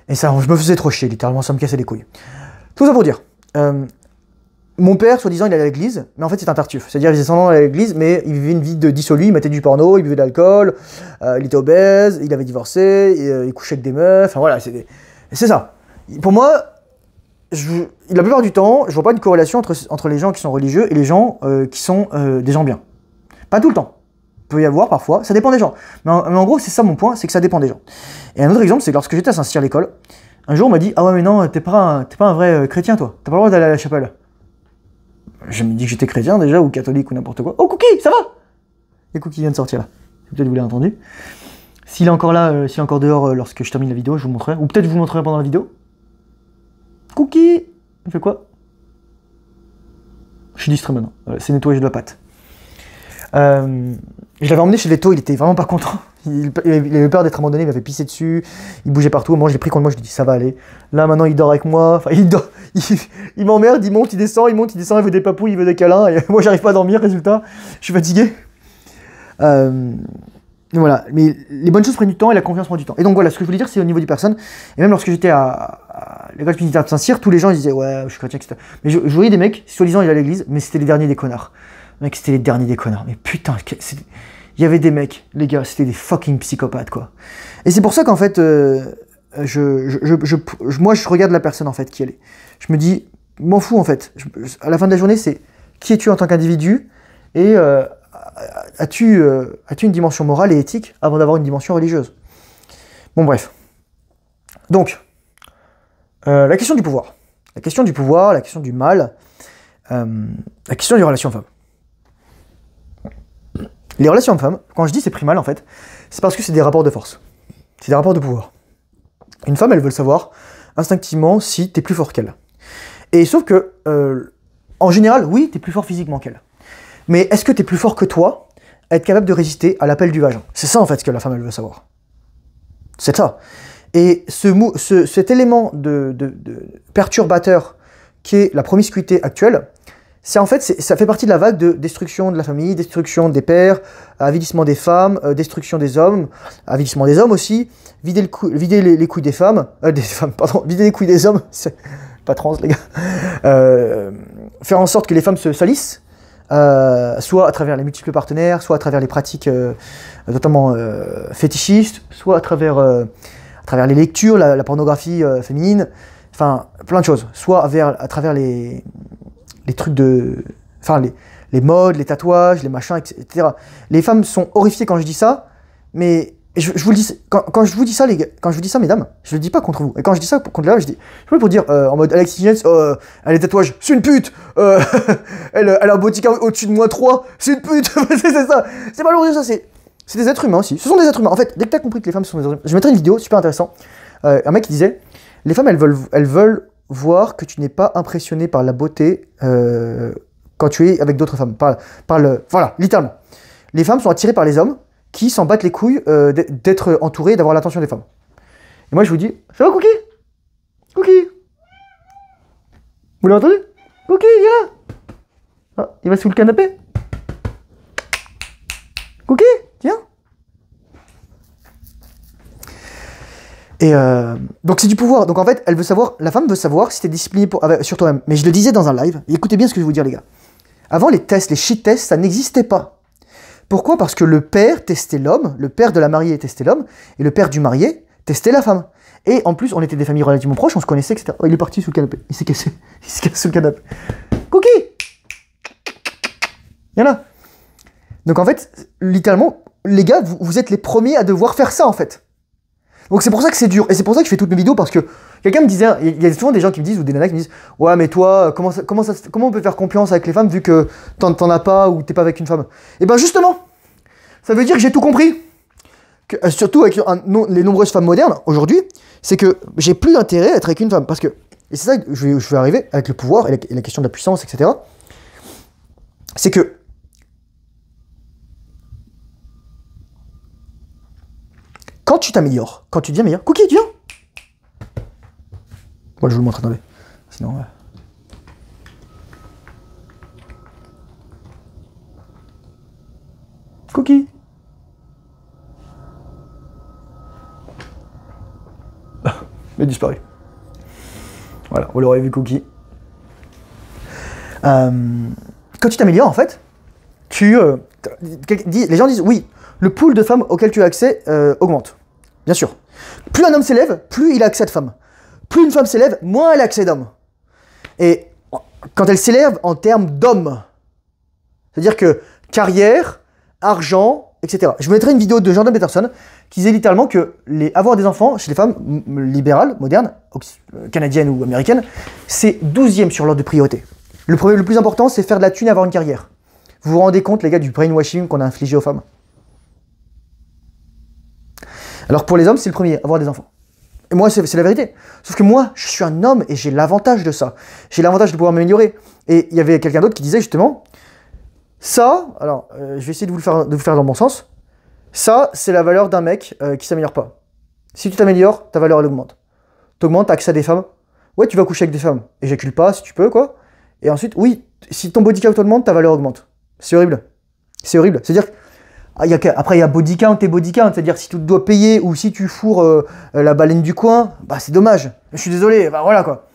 Speaker 1: Et ça, je me faisais trop chier, littéralement, ça me cassait les couilles. Tout ça pour dire, mon père, soi-disant, il allait à l'église, mais en fait, c'est un tartuffe. C'est-à-dire, il faisait semblant d'aller à l'église, mais il vivait une vie de dissolu, il mettait du porno, il buvait de l'alcool, il était obèse, il avait divorcé, il couchait avec des meufs, enfin voilà, c'est ça. Pour moi, la plupart du temps, je vois pas une corrélation entre les gens qui sont religieux et les gens qui sont des gens bien. Pas tout le temps. Il peut y avoir parfois, ça dépend des gens. Mais en gros, c'est ça mon point, c'est que ça dépend des gens. Et un autre exemple, c'est que lorsque j'étais à Saint-Cyr-l'École, un jour on m'a dit « Ah ouais mais non, t'es pas un vrai chrétien toi, t'as pas le droit d'aller à la chapelle. » Je me dis que j'étais chrétien déjà, ou catholique, ou n'importe quoi. Oh Cookie, ça va? Et Cookie vient de sortir là. Peut-être vous l'avez entendu. S'il est encore là, s'il est encore dehors lorsque je termine la vidéo, je vous montrerai. Ou peut-être je vous montrerai pendant la vidéo. Cookie! Il fait quoi? Je suis distrait maintenant. C'est nettoyage de la pâte. Je l'avais emmené chez Leto, il était vraiment pas content. Il avait peur d'être abandonné, il m'avait pissé dessus, il bougeait partout. Moi, je l'ai pris contre moi, je lui ai dit ça va aller. Là, maintenant, il dort avec moi. Enfin, il m'emmerde, il monte, il descend, il veut des papouilles, il veut des câlins. Et moi, j'arrive pas à dormir, résultat, je suis fatigué. Voilà, mais les bonnes choses prennent du temps et la confiance prend du temps. Et donc voilà, ce que je voulais dire, c'est au niveau des personnes. Et même lorsque j'étais à l'école militaire de Saint-Cyr, tous les gens ils disaient ouais, je suis chrétien, etc. Mais je voyais des mecs, soi-disant ils allaient à l'église, mais c'était les derniers des connards. Mec, c'était les derniers des connards. Mais putain, il y avait des mecs, les gars, c'était des fucking psychopathes, quoi. Et c'est pour ça qu'en fait, moi, je regarde la personne, en fait, qui elle est. Je me dis, m'en fous, en fait. À la fin de la journée, c'est qui es-tu en tant qu'individu et as-tu une dimension morale et éthique avant d'avoir une dimension religieuse? Bon, bref. Donc, la question du pouvoir. La question du pouvoir, la question du mal, la question des relations femmes. Les relations hommes-femmes, quand je dis c'est primal en fait, c'est parce que c'est des rapports de force. C'est des rapports de pouvoir. Une femme, elle veut le savoir instinctivement si t'es plus fort qu'elle. Et sauf que, en général, oui, t'es plus fort physiquement qu'elle. Mais est-ce que t'es plus fort que toi à être capable de résister à l'appel du vagin? C'est ça en fait ce que la femme, elle veut savoir. C'est ça. Et cet élément de perturbateur qui est la promiscuité actuelle, ça fait partie de la vague de destruction de la famille, destruction des pères, avilissement des femmes, destruction des hommes, avilissement des hommes aussi, vider les couilles des femmes, vider les couilles des hommes, c'est pas trans les gars, faire en sorte que les femmes se salissent, soit à travers les multiples partenaires, soit à travers les pratiques totalement fétichistes, soit à travers les lectures, la pornographie féminine, enfin plein de choses, soit à travers les trucs les modes, les tatouages, les machins, etc. Les femmes sont horrifiées quand je dis ça, mais je vous le dis, quand je vous dis ça, les gars, quand je vous dis ça, mesdames, je le dis pas contre vous. Et quand je dis ça contre les dames, je dis pour dire en mode Alexis Jens, elle a des tatouages, c'est une pute. Elle a un bodycard au-dessus de -3, c'est une pute. C'est ça. C'est pas lourd ça, c'est C'est des êtres humains aussi. Ce sont des êtres humains. En fait, dès que tu as compris que les femmes sont des êtres humains, je mettrai une vidéo super intéressante. Un mec qui disait, les femmes, elles veulent voir que tu n'es pas impressionné par la beauté quand tu es avec d'autres femmes. Voilà, littéralement. Les femmes sont attirées par les hommes qui s'en battent les couilles d'être entourés et d'avoir l'attention des femmes. Et moi, je vous dis, ça va, Cookie? Cookie? Vous l'avez entendu? Cookie, viens là. Ah, il va sous le canapé. Cookie, tiens. Et donc c'est du pouvoir. Donc en fait, la femme veut savoir si t'es discipliné sur toi-même. Mais je le disais dans un live, et écoutez bien ce que je vais vous dire les gars. Avant les tests, les shit tests, ça n'existait pas. Pourquoi? Parce que le père testait l'homme, le père de la mariée testait l'homme, et le père du marié testait la femme. Et en plus, on était des familles relativement proches, on se connaissait, etc. Oh, il est parti sous le canapé, il s'est cassé, il s'est cassé sous le canapé. Cookie! Il y en a. Donc en fait, littéralement, les gars, vous êtes les premiers à devoir faire ça en fait. Donc c'est pour ça que c'est dur, et c'est pour ça que je fais toutes mes vidéos, parce que quelqu'un me disait, il y a souvent des gens qui me disent, ou des nanas qui me disent, ouais mais toi, comment on peut faire confiance avec les femmes vu que t'en as pas, ou t'es pas avec une femme? Et ben justement, ça veut dire que j'ai tout compris. Surtout avec les nombreuses femmes modernes, aujourd'hui, c'est que j'ai plus d'intérêt à être avec une femme, parce que, et c'est ça que je vais arriver, avec le pouvoir, et la question de la puissance, etc., c'est que, quand tu t'améliores, quand tu deviens meilleur, Cookie, tu viens? Moi, je vous le montre, attendez. Sinon, Cookie. Il a disparu. Voilà, vous l'aurez vu, Cookie. Quand tu t'améliores, en fait, les gens disent, oui, le pool de femmes auquel tu as accès augmente. Bien sûr. Plus un homme s'élève, plus il a accès de femmes. Plus une femme s'élève, moins elle a accès d'hommes. Et quand elle s'élève en termes d'hommes, c'est-à-dire que carrière, argent, etc. Je vous mettrai une vidéo de Jordan Peterson qui disait littéralement que avoir des enfants chez les femmes libérales, modernes, canadiennes ou américaines, c'est 12e sur l'ordre de priorité. Le plus important, c'est faire de la thune et avoir une carrière. Vous vous rendez compte, les gars, du brainwashing qu'on a infligé aux femmes? Alors pour les hommes, c'est le premier, avoir des enfants. Et moi, c'est la vérité. Sauf que moi, je suis un homme et j'ai l'avantage de ça. J'ai l'avantage de pouvoir m'améliorer. Et il y avait quelqu'un d'autre qui disait justement, ça, alors je vais essayer de vous faire dans le bon sens, ça, c'est la valeur d'un mec qui s'améliore pas. Si tu t'améliores, ta valeur, elle augmente. T'augmentes, t'as accès à des femmes. Ouais, tu vas coucher avec des femmes. Éjacule pas si tu peux, quoi. Et ensuite, oui, si ton body count augmente, ta valeur augmente. C'est horrible. C'est horrible. C'est-à-dire après, il y a body count et body count, c'est-à-dire si tu dois payer ou si tu fourres la baleine du coin, bah c'est dommage. Je suis désolé, bah voilà quoi.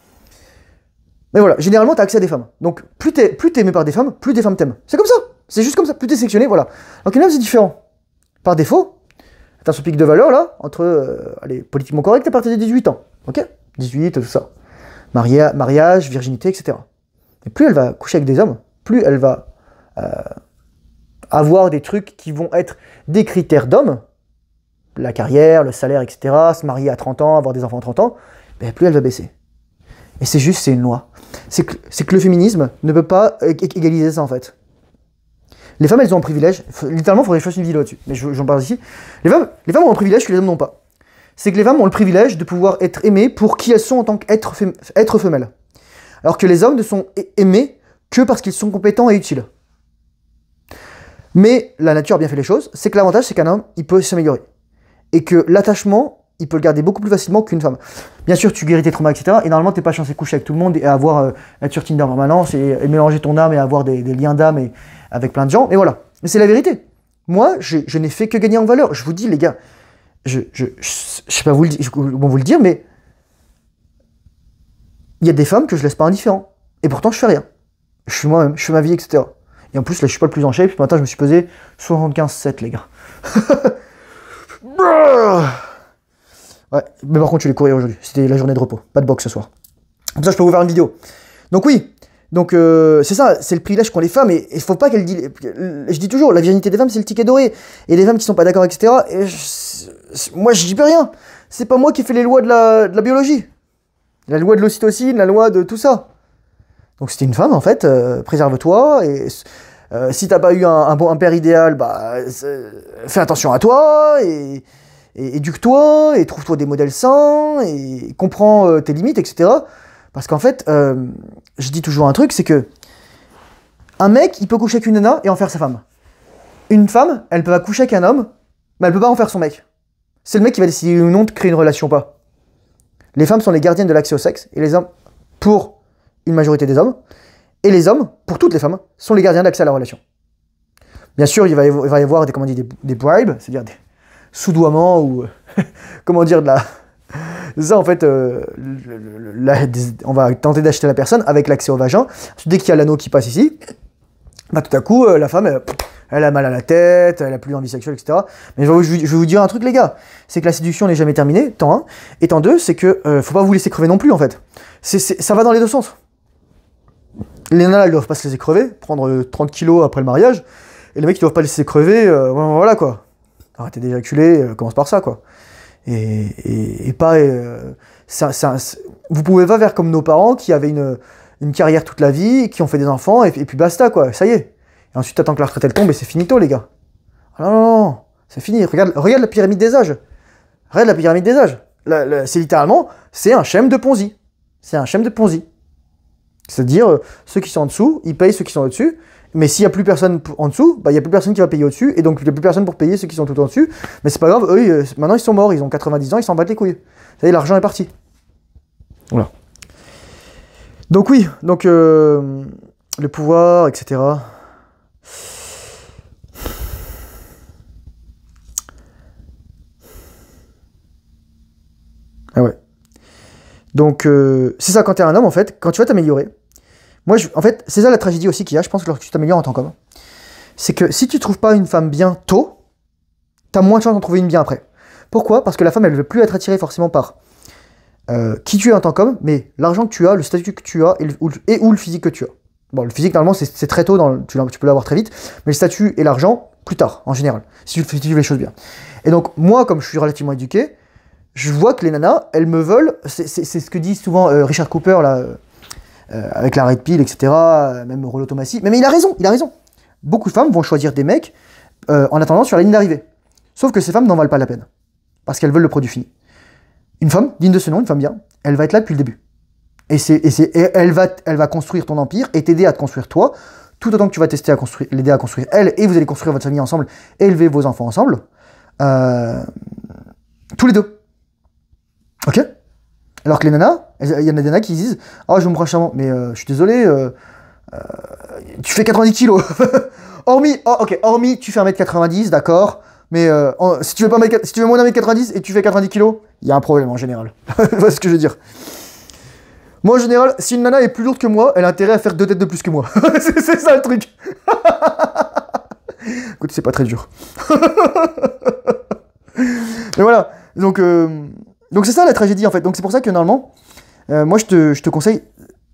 Speaker 1: Mais voilà, généralement, tu as accès à des femmes. Donc, plus t'es aimé par des femmes, plus des femmes t'aiment. C'est comme ça. C'est juste comme ça. Plus t'es sélectionné, voilà. Alors qu'une femme, c'est différent. Par défaut, t'as ce pic de valeur là, entre, allez, politiquement correct à partir de 18 ans. Ok? 18, tout ça. Mariage, virginité, etc. Et plus elle va coucher avec des hommes, plus elle va avoir des trucs qui vont être des critères d'hommes, la carrière, le salaire, etc., se marier à 30 ans, avoir des enfants à 30 ans, ben plus elle va baisser. Et c'est juste, c'est une loi. C'est que le féminisme ne peut pas égaliser ça, en fait. Les femmes, elles ont un privilège. Littéralement, il faudrait que je fasse une vidéo là-dessus. Mais j'en parle ici. Les femmes ont un privilège que les hommes n'ont pas. C'est que les femmes ont le privilège de pouvoir être aimées pour qui elles sont en tant qu'être femelles. Alors que les hommes ne sont aimés que parce qu'ils sont compétents et utiles. Mais la nature a bien fait les choses. C'est que l'avantage, c'est qu'un homme, il peut s'améliorer. Et que l'attachement, il peut le garder beaucoup plus facilement qu'une femme. Bien sûr, tu guéris tes traumas, etc. Et normalement, tu n'es pas censé coucher avec tout le monde et avoir être sur Tinder en permanence et mélanger ton âme et avoir des liens d'âme et avec plein de gens. Et voilà. Mais c'est la vérité. Moi, je n'ai fait que gagner en valeur. Je vous dis, les gars, je sais pas vous le dire, mais il y a des femmes que je laisse pas indifférents. Et pourtant, je fais rien. Je suis moi-même, je fais ma vie, etc. Et en plus, là, je suis pas le plus en shape. Ce matin, je me suis pesé 75,7, les gars. Ouais, mais par contre, je vais courir aujourd'hui. C'était la journée de repos. Pas de boxe ce soir. Comme ça, je peux vous faire une vidéo. Donc oui. Donc c'est ça, c'est le privilège qu'ont les femmes. Et il faut pas qu'elles disent... Je dis toujours, la virginité des femmes, c'est le ticket doré. Et les femmes qui sont pas d'accord, etc. Moi, je dis plus rien. C'est pas moi qui fais les lois de la biologie. La loi de l'ocytocine, la loi de tout ça. Donc c'était une femme, en fait. Préserve-toi. Et Si t'as pas eu un père idéal, bah, fais attention à toi, et éduque-toi, et trouve-toi des modèles sains, et comprends tes limites, etc. Parce qu'en fait, je dis toujours un truc, c'est que un mec, il peut coucher avec une nana et en faire sa femme. Une femme, elle peut coucher avec un homme, mais elle peut pas en faire son mec. C'est le mec qui va décider ou non de créer une relation ou pas. Les femmes sont les gardiennes de l'accès au sexe, et les hommes, pour une majorité des hommes, et les hommes, pour toutes les femmes, sont les gardiens d'accès à la relation. Bien sûr, il va y avoir des bribes, c'est-à-dire des soudoiements ou comment dire de la... Ça, en fait, on va tenter d'acheter la personne avec l'accès au vagin. Dès qu'il y a l'anneau qui passe ici, bah, tout à coup, la femme, elle a mal à la tête, elle a plus d'envie sexuelle, etc. Mais je vais vous dire un truc, les gars. C'est que la séduction n'est jamais terminée, temps 1. Et temps 2, c'est que faut pas vous laisser crever non plus, en fait. Ça va dans les deux sens. Les nanas, elles doivent pas se laisser crever, prendre 30 kilos après le mariage. Et les mecs, ils doivent pas laisser crever, voilà, quoi. Arrêtez d'éjaculer, commence par ça, quoi. Et pas... vous pouvez pas faire comme nos parents qui avaient une carrière toute la vie, qui ont fait des enfants, et puis basta, quoi, ça y est. Et ensuite, t'attends que la retraite elle tombe et c'est finito, les gars. Ah non, non, non, c'est fini. Regarde la pyramide des âges. Regarde la pyramide des âges. C'est littéralement, c'est un schème de Ponzi. C'est un schème de Ponzi. C'est-à-dire, ceux qui sont en dessous, ils payent ceux qui sont au-dessus. Mais s'il n'y a plus personne en dessous, bah, il n'y a plus personne qui va payer au-dessus. Et donc, il n'y a plus personne pour payer ceux qui sont tout en dessus. Mais c'est pas grave, eux, maintenant, ils sont morts. Ils ont 90 ans, ils s'en battent les couilles. Ça y est, l'argent est parti. Voilà. Donc oui, donc le pouvoir, etc. Ah ouais. Donc c'est ça, quand t'es un homme, en fait, quand tu vas t'améliorer, moi, en fait, c'est ça la tragédie aussi qu'il y a, je pense, que lorsque tu t'améliores en tant qu'homme, c'est que si tu trouves pas une femme bien tôt, t'as moins de chance d'en trouver une bien après. Pourquoi? Parce que la femme, elle ne veut plus être attirée forcément par qui tu es en tant qu'homme, mais l'argent que tu as, le statut que tu as ou le physique que tu as. Bon, le physique, normalement, c'est très tôt, tu peux l'avoir très vite, mais le statut et l'argent, plus tard, en général, si tu fais les choses bien. Et donc, moi, comme je suis relativement éduqué, je vois que les nanas, elles me veulent, c'est ce que dit souvent Richard Cooper, là, avec la Red Pill, etc., même Rollo Tomassi, mais il a raison. Beaucoup de femmes vont choisir des mecs en attendant sur la ligne d'arrivée. Sauf que ces femmes n'en valent pas la peine, parce qu'elles veulent le produit fini. Une femme digne de ce nom, une femme bien, elle va être là depuis le début. Et elle va construire ton empire et t'aider à te construire toi, tout autant que tu vas l'aider à construire elle, et vous allez construire votre famille ensemble, et élever vos enfants ensemble, tous les deux. Ok? Alors que les nanas, il y en a des nanas qui disent « Ah, je me branche avant, mais je suis désolé, tu fais 90 kilos. » hormis, tu fais 1m90, d'accord, mais si tu veux moins d'1m90 et tu fais 90 kilos, il y a un problème en général. Tu vois ce que je veux dire? Moi, en général, si une nana est plus lourde que moi, elle a intérêt à faire 2 têtes de plus que moi. C'est ça le truc. Écoute, c'est pas très dur. Mais voilà, donc c'est ça la tragédie en fait. Donc c'est pour ça que normalement, moi je te conseille,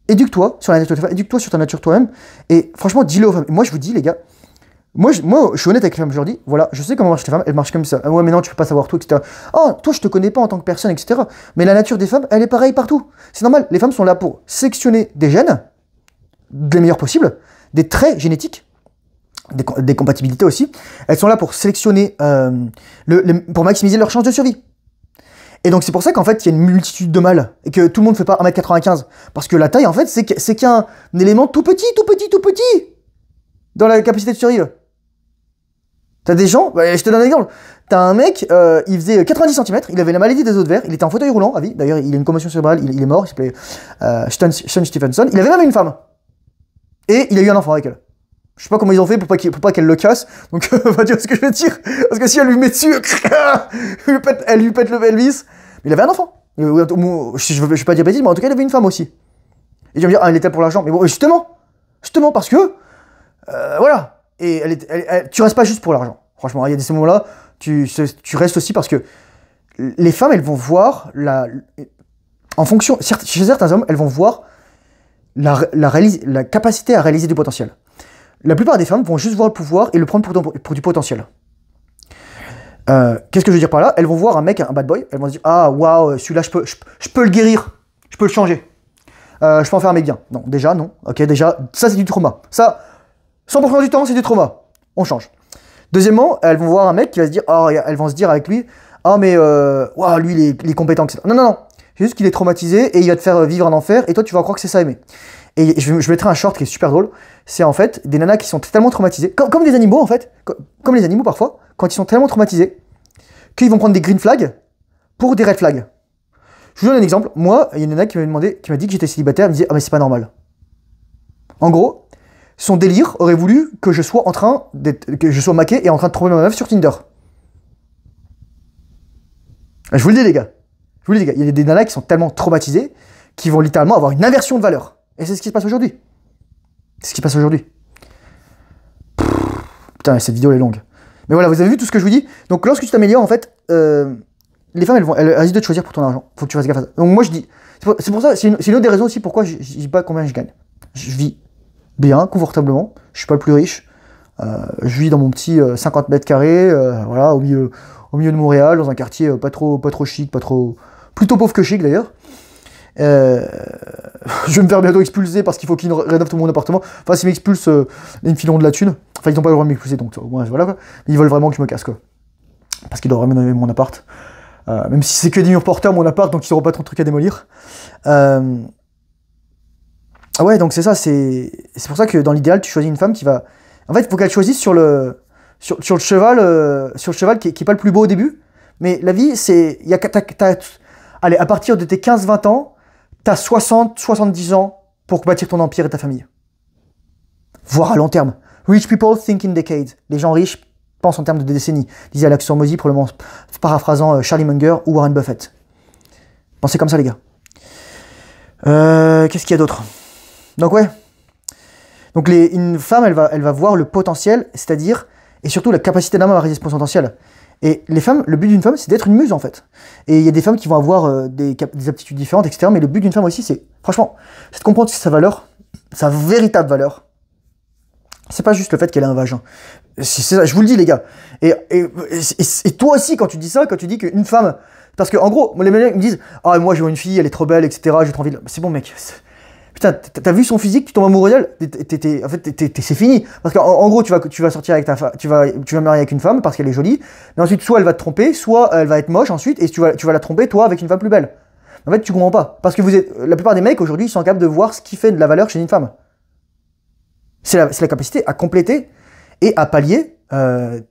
Speaker 1: éduque-toi sur la nature des femmes, éduque-toi sur ta nature toi-même, et franchement dis-le aux femmes. Moi je vous dis les gars, moi je suis honnête avec les femmes, je leur dis, voilà, je sais comment marchent les femmes, elles marchent comme ça. Ah ouais mais non, tu peux pas savoir tout, etc. Oh, toi je te connais pas en tant que personne, etc. Mais la nature des femmes, elle est pareille partout. C'est normal, les femmes sont là pour sélectionner des gènes, les meilleurs possibles, des traits génétiques, des compatibilités aussi. Elles sont là pour sélectionner, pour maximiser leurs chances de survie. Et donc c'est pour ça qu'en fait il y a une multitude de mâles et que tout le monde ne fait pas 1m95. Parce que la taille en fait c'est qu'un élément tout petit dans la capacité de survie. T'as des gens, je te donne un exemple. T'as un mec, il faisait 90 cm, il avait la maladie des os de verre, il était en fauteuil roulant à vie, d'ailleurs il a une commotion cérébrale, il est mort, il s'appelait Sean Stephenson. Il avait même une femme. Et il a eu un enfant avec elle. Je sais pas comment ils ont fait pour pas qu'elle le casse, donc on va dire ce que je veux dire. Parce que si elle lui met dessus, elle lui pète le pelvis. Mais il avait un enfant. Je vais pas dire bêtise, mais en tout cas, il avait une femme aussi. Et tu vas me dire, ah, elle était pour l'argent. Mais bon, justement parce que, voilà. Et tu restes pas juste pour l'argent. Franchement, il y a ces moments-là, tu restes aussi parce que les femmes, elles vont voir en fonction, chez certains hommes, elles vont voir la capacité à réaliser du potentiel. La plupart des femmes vont juste voir le pouvoir et le prendre pour du potentiel. Qu'est-ce que je veux dire par là? Elles vont voir un mec, un bad boy, elles vont se dire, ah waouh, celui-là je peux le guérir, je peux le changer, je peux en faire un mec bien. Non, déjà non, ok, déjà ça c'est du trauma. Ça 100% du temps, c'est du trauma. On change. Deuxièmement, elles vont voir un mec qui va se dire, oh, elles vont se dire avec lui, ah mais wow, lui il est compétent, etc. Non, non, non. C'est juste qu'il est traumatisé et il va te faire vivre un enfer et toi tu vas croire que c'est ça aimer. Et je mettrai un short qui est super drôle. C'est en fait des nanas qui sont tellement traumatisées, comme des animaux en fait, comme les animaux parfois, quand ils sont tellement traumatisés, qu'ils vont prendre des green flags pour des red flags. Je vous donne un exemple. Moi, il y a une nana qui m'a dit que j'étais célibataire, elle me disait, ah mais c'est pas normal. En gros, son délire aurait voulu que je sois maqué et en train de tromper ma meuf sur Tinder. Je vous le dis les gars. Je vous le dis les gars, il y a des nanas qui sont tellement traumatisées qui vont littéralement avoir une inversion de valeur. Et c'est ce qui se passe aujourd'hui. C'est ce qui se passe aujourd'hui. Putain, cette vidéo elle est longue. Mais voilà, vous avez vu tout ce que je vous dis. Donc lorsque tu t'améliores, en fait, les femmes, elles risquent de te choisir pour ton argent. Faut que tu fasses gaffe à ça. Donc moi je dis, c'est pour ça, c'est une autre des raisons aussi pourquoi je dis pas combien je gagne. Je vis bien, confortablement. Je suis pas le plus riche. Je vis dans mon petit 50 mètres carrés, voilà, au milieu de Montréal, dans un quartier pas trop chic, plutôt pauvre que chic d'ailleurs. Je vais me faire bientôt expulser parce qu'il faut qu'ils rénovent tout mon appartement. Enfin, s'ils m'expulsent, ils me fileront de la thune. Enfin, ils n'ont pas le droit de m'expulser, donc voilà quoi. Mais ils veulent vraiment que je me casse quoi. Parce qu'ils doivent rénover mon appart. Même si c'est que des murs porteurs, mon appart, donc ils n'auront pas trop de trucs à démolir. Ouais, donc c'est ça, c'est pour ça que dans l'idéal, tu choisis une femme qui va. En fait, il faut qu'elle choisisse sur le cheval qui est pas le plus beau au début. Mais la vie, c'est. Allez, à partir de tes 15-20 ans, t'as 60-70 ans pour bâtir ton empire et ta famille. Voire à long terme. Rich people think in decades. Les gens riches pensent en termes de décennies, disait Alex Hormozy, probablement paraphrasant Charlie Munger ou Warren Buffett. Pensez comme ça, les gars. Qu'est-ce qu'il y a d'autre? Donc ouais. Donc une femme, elle va voir le potentiel, c'est-à-dire, et surtout la capacité d'un homme à réaliser son potentiel. Et les femmes, le but d'une femme, c'est d'être une muse en fait. Et il y a des femmes qui vont avoir des aptitudes différentes, etc. Mais le but d'une femme aussi, c'est, franchement, c'est de comprendre sa valeur, sa véritable valeur. C'est pas juste le fait qu'elle a un vagin. C'est ça, je vous le dis les gars. Et toi aussi, quand tu dis ça, quand tu dis qu'une femme... Parce que en gros, les mecs me disent « Ah, moi je vois une fille, elle est trop belle, etc. J'ai trop envie de... » C'est bon mec. Putain, t'as vu son physique, tu tombes amoureux d'elle, en fait, c'est fini. Parce qu'en gros, tu vas sortir avec tu vas marier avec une femme parce qu'elle est jolie, mais ensuite, soit elle va te tromper, soit elle va être moche ensuite, et tu vas la tromper, toi, avec une femme plus belle. En fait, tu comprends pas. Parce que la plupart des mecs, aujourd'hui, ils sont capables de voir ce qui fait de la valeur chez une femme. C'est la capacité à compléter et à pallier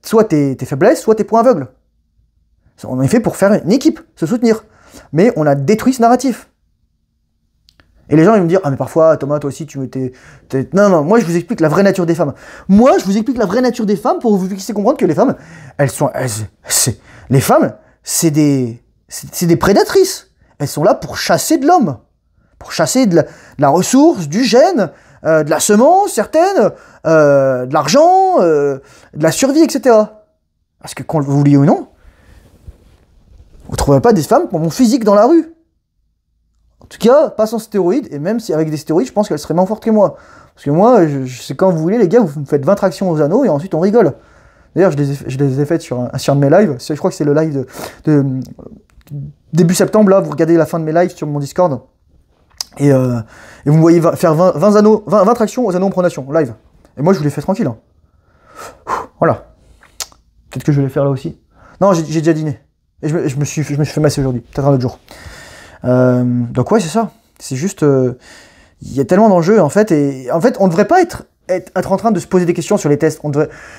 Speaker 1: soit tes faiblesses, soit tes points aveugles. On est fait pour faire une équipe, se soutenir. Mais on a détruit ce narratif. Et les gens, ils vont me dire, ah mais parfois, Thomas, toi aussi, Non, non, moi je vous explique la vraie nature des femmes. Moi, je vous explique la vraie nature des femmes pour vous laisser comprendre que les femmes, les femmes, c'est des prédatrices. Elles sont là pour chasser de l'homme. Pour chasser de la ressource, du gène, de la semence, certaines, de l'argent, de la survie, etc. Parce que, qu'on le vouliez ou non, vous ne trouverez pas des femmes qui ont mon physique dans la rue. En tout cas, pas sans stéroïdes, et même si avec des stéroïdes, je pense qu'elles seraient moins fortes que moi. Parce que moi, c'est quand vous voulez, les gars, vous me faites 20 tractions aux anneaux, et ensuite on rigole. D'ailleurs, je les ai faites sur un de mes lives, je crois que c'est le live de début septembre, là, vous regardez la fin de mes lives sur mon Discord, et vous me voyez faire 20 tractions aux anneaux en pronation, live. Et moi, je vous les fais tranquille. Hein. Voilà. Peut-être que je vais les faire là aussi. Non, j'ai déjà dîné. Et je me suis fait masser aujourd'hui, peut-être un autre jour. Donc ouais, c'est ça. C'est juste... Il y a tellement d'enjeux, en fait. Et en fait, on ne devrait pas être en train de se poser des questions sur les tests.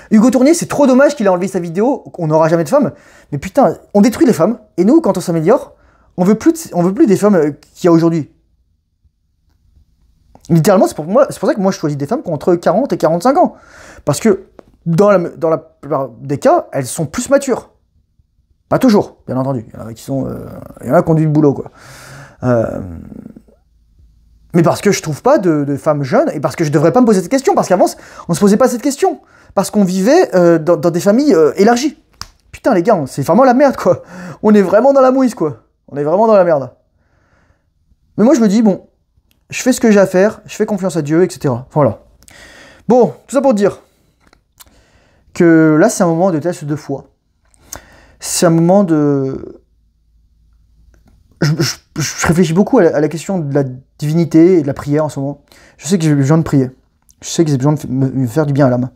Speaker 1: Hugo Tournier, c'est trop dommage qu'il ait enlevé sa vidéo, on n'aura jamais de femmes. Mais putain, on détruit les femmes. Et nous, quand on s'améliore, on veut plus des femmes qu'il y a aujourd'hui. Littéralement, c'est pour ça que moi, je choisis des femmes qui ont entre 40 et 45 ans. Parce que, dans la plupart des cas, elles sont plus matures. Pas toujours, bien entendu. Il y en a qui ont du boulot, quoi. Mais parce que je trouve pas de femmes jeunes, et parce que je devrais pas me poser cette question, parce qu'avant, on se posait pas cette question. Parce qu'on vivait dans des familles élargies. Putain, les gars, c'est vraiment la merde, quoi. On est vraiment dans la mouise, quoi. On est vraiment dans la merde. Mais moi, je me dis, bon, je fais ce que j'ai à faire, je fais confiance à Dieu, etc. Voilà. Bon, tout ça pour dire que là, c'est un moment de test de foi. C'est un moment de... Je réfléchis beaucoup à la question de la divinité et de la prière en ce moment. Je sais que j'ai besoin de prier. Je sais que j'ai besoin de me faire du bien à l'âme.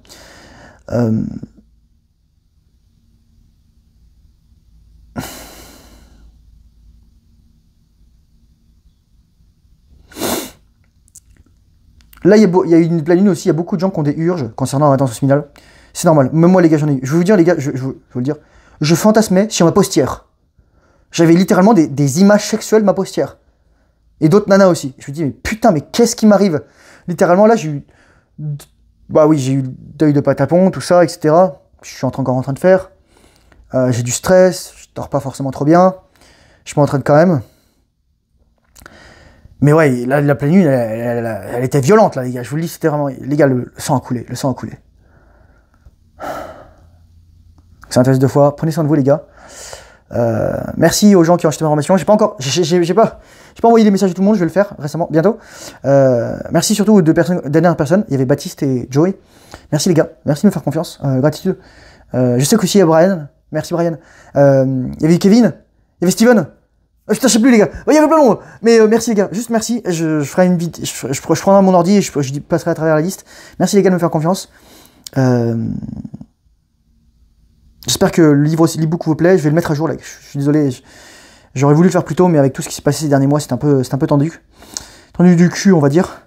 Speaker 1: Là, il y a eu une pleine lune aussi, il y a beaucoup de gens qui ont des urges concernant la rétention séminale. C'est normal. Même moi, les gars, j'en ai eu. Je vais vous dire, les gars, je vais vous le dire. Je fantasmais sur ma postière. J'avais littéralement des images sexuelles de ma postière. Et d'autres nanas aussi. Je me dis, mais putain, mais qu'est-ce qui m'arrive? Littéralement, là, j'ai eu... Bah oui, j'ai eu deuil de patapon, tout ça, etc. Je suis encore en train de faire. J'ai du stress, je dors pas forcément trop bien. Je m'entraîne quand même. Mais ouais, là, la pleine lune, elle était violente, là, les gars. Je vous le dis, c'était vraiment... Les gars, le sang a coulé, le sang a coulé. Ça intéresse 2 fois. Prenez soin de vous, les gars. Merci aux gens qui ont acheté ma formation. J'ai pas envoyé des messages à tout le monde, je vais le faire récemment, bientôt. Merci surtout aux deux dernières personnes. Il y avait Baptiste et Joey. Merci les gars, merci de me faire confiance. Gratitude. Je sais qu'aussi il y a Brian. Merci Brian. Il y avait Kevin. Il y avait Steven. Putain, je sais plus les gars. Il y avait plein de monde. Mais merci les gars, juste merci. Je ferai une vidéo. Je prendrai mon ordi et je passerai à travers la liste. Merci les gars de me faire confiance. J'espère que le livre aussi, l'ebook vous plaît. Je vais le mettre à jour là. Je suis désolé. J'aurais voulu le faire plus tôt, mais avec tout ce qui s'est passé ces derniers mois, c'est un peu tendu. Tendu du cul, on va dire.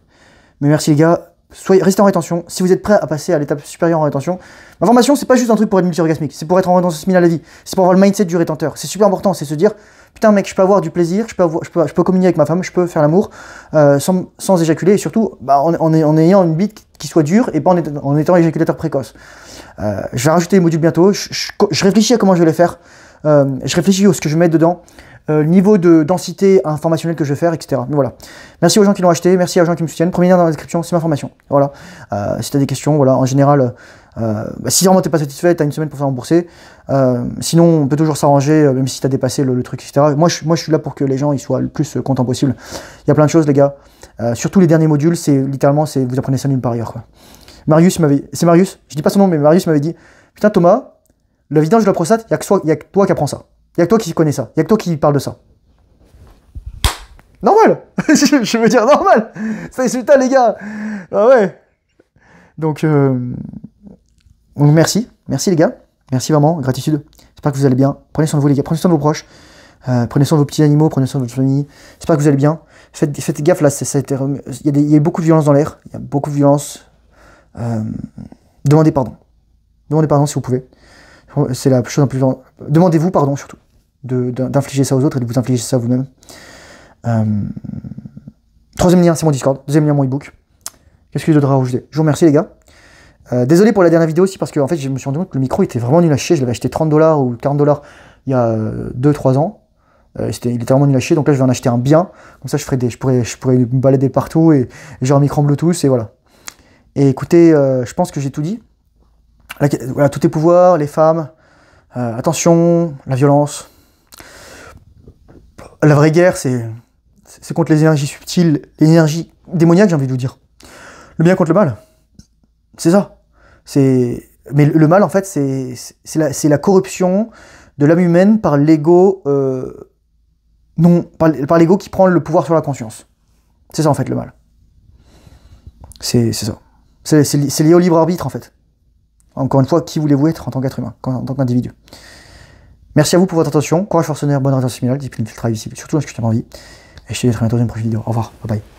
Speaker 1: Mais merci les gars. Restez en rétention. Si vous êtes prêts à passer à l'étape supérieure en rétention, ma formation, c'est pas juste un truc pour être multi-orgasmique. C'est pour être en rétention séminale à la vie. C'est pour avoir le mindset du rétenteur. C'est super important. C'est se dire, putain mec, je peux avoir du plaisir, je peux communier avec ma femme, je peux faire l'amour sans éjaculer. Et surtout, bah, en ayant une bite qui soit dure et pas en étant éjaculateur précoce. Je vais rajouter les modules bientôt. Je réfléchis à comment je vais les faire. Je réfléchis à ce que je vais mettre dedans. Le niveau de densité informationnelle que je vais faire, etc. Mais voilà. Merci aux gens qui l'ont acheté, merci aux gens qui me soutiennent. Premier lien dans la description, c'est ma formation. Voilà. Si tu as des questions, voilà. En général, si vraiment t'es pas satisfait, tu as une semaine pour faire rembourser. Sinon, on peut toujours s'arranger, même si tu as dépassé le truc, etc. Moi, je suis là pour que les gens ils soient le plus contents possible. Il y a plein de choses, les gars. Surtout les derniers modules, c'est littéralement, vous apprenez ça nulle part ailleurs, quoi. C'est Marius, je dis pas son nom, mais Marius m'avait dit, putain Thomas, la vidange de la prostate, il y a que toi qui apprends ça. Il y a que toi qui connais ça. Il y a que toi qui parle de ça. Normal. Je veux dire normal. C'est insultant les gars. Ah ouais. Donc merci. Merci les gars. Merci vraiment. Gratitude. J'espère que vous allez bien. Prenez soin de vous les gars. Prenez soin de vos proches. Prenez soin de vos petits animaux. Prenez soin de votre famille. J'espère que vous allez bien. Faites gaffe là. Il y a beaucoup de violence dans l'air. Il y a beaucoup de violence. Demandez pardon. Demandez pardon si vous pouvez. C'est la chose la plus... Demandez-vous pardon surtout. D'infliger ça aux autres et de vous infliger ça à vous-même. Troisième lien, c'est mon Discord. Deuxième lien, mon ebook. Qu'est-ce que je dois rajouter? Je vous remercie les gars. Désolé pour la dernière vidéo aussi parce que en fait, je me suis rendu compte que le micro était vraiment nul à chier. Je l'avais acheté 30 $ ou 40 $ il y a 2-3 ans. Il était vraiment nul à chier. Donc là, je vais en acheter un bien. Comme ça, je pourrais me balader partout et j'ai un micro Bluetooth et voilà. Et écoutez, je pense que j'ai tout dit. Voilà, tous tes pouvoirs, les femmes, attention, la violence. La vraie guerre, c'est contre les énergies subtiles, les énergies démoniaques, j'ai envie de vous dire. Le bien contre le mal. C'est ça. Mais le mal, en fait, c'est la corruption de l'âme humaine par l'ego, par l'ego qui prend le pouvoir sur la conscience. C'est ça, en fait, le mal. C'est ça. C'est lié au libre arbitre, en fait. Encore une fois, qui voulez-vous être en tant qu'être humain, en tant qu'individu? Merci à vous pour votre attention. Courage forcenaire, bonne rétention séminale, discipline, travail visible, surtout dans ce que tu as envie. Et je te dis à très bientôt dans une prochaine vidéo. Au revoir, bye bye.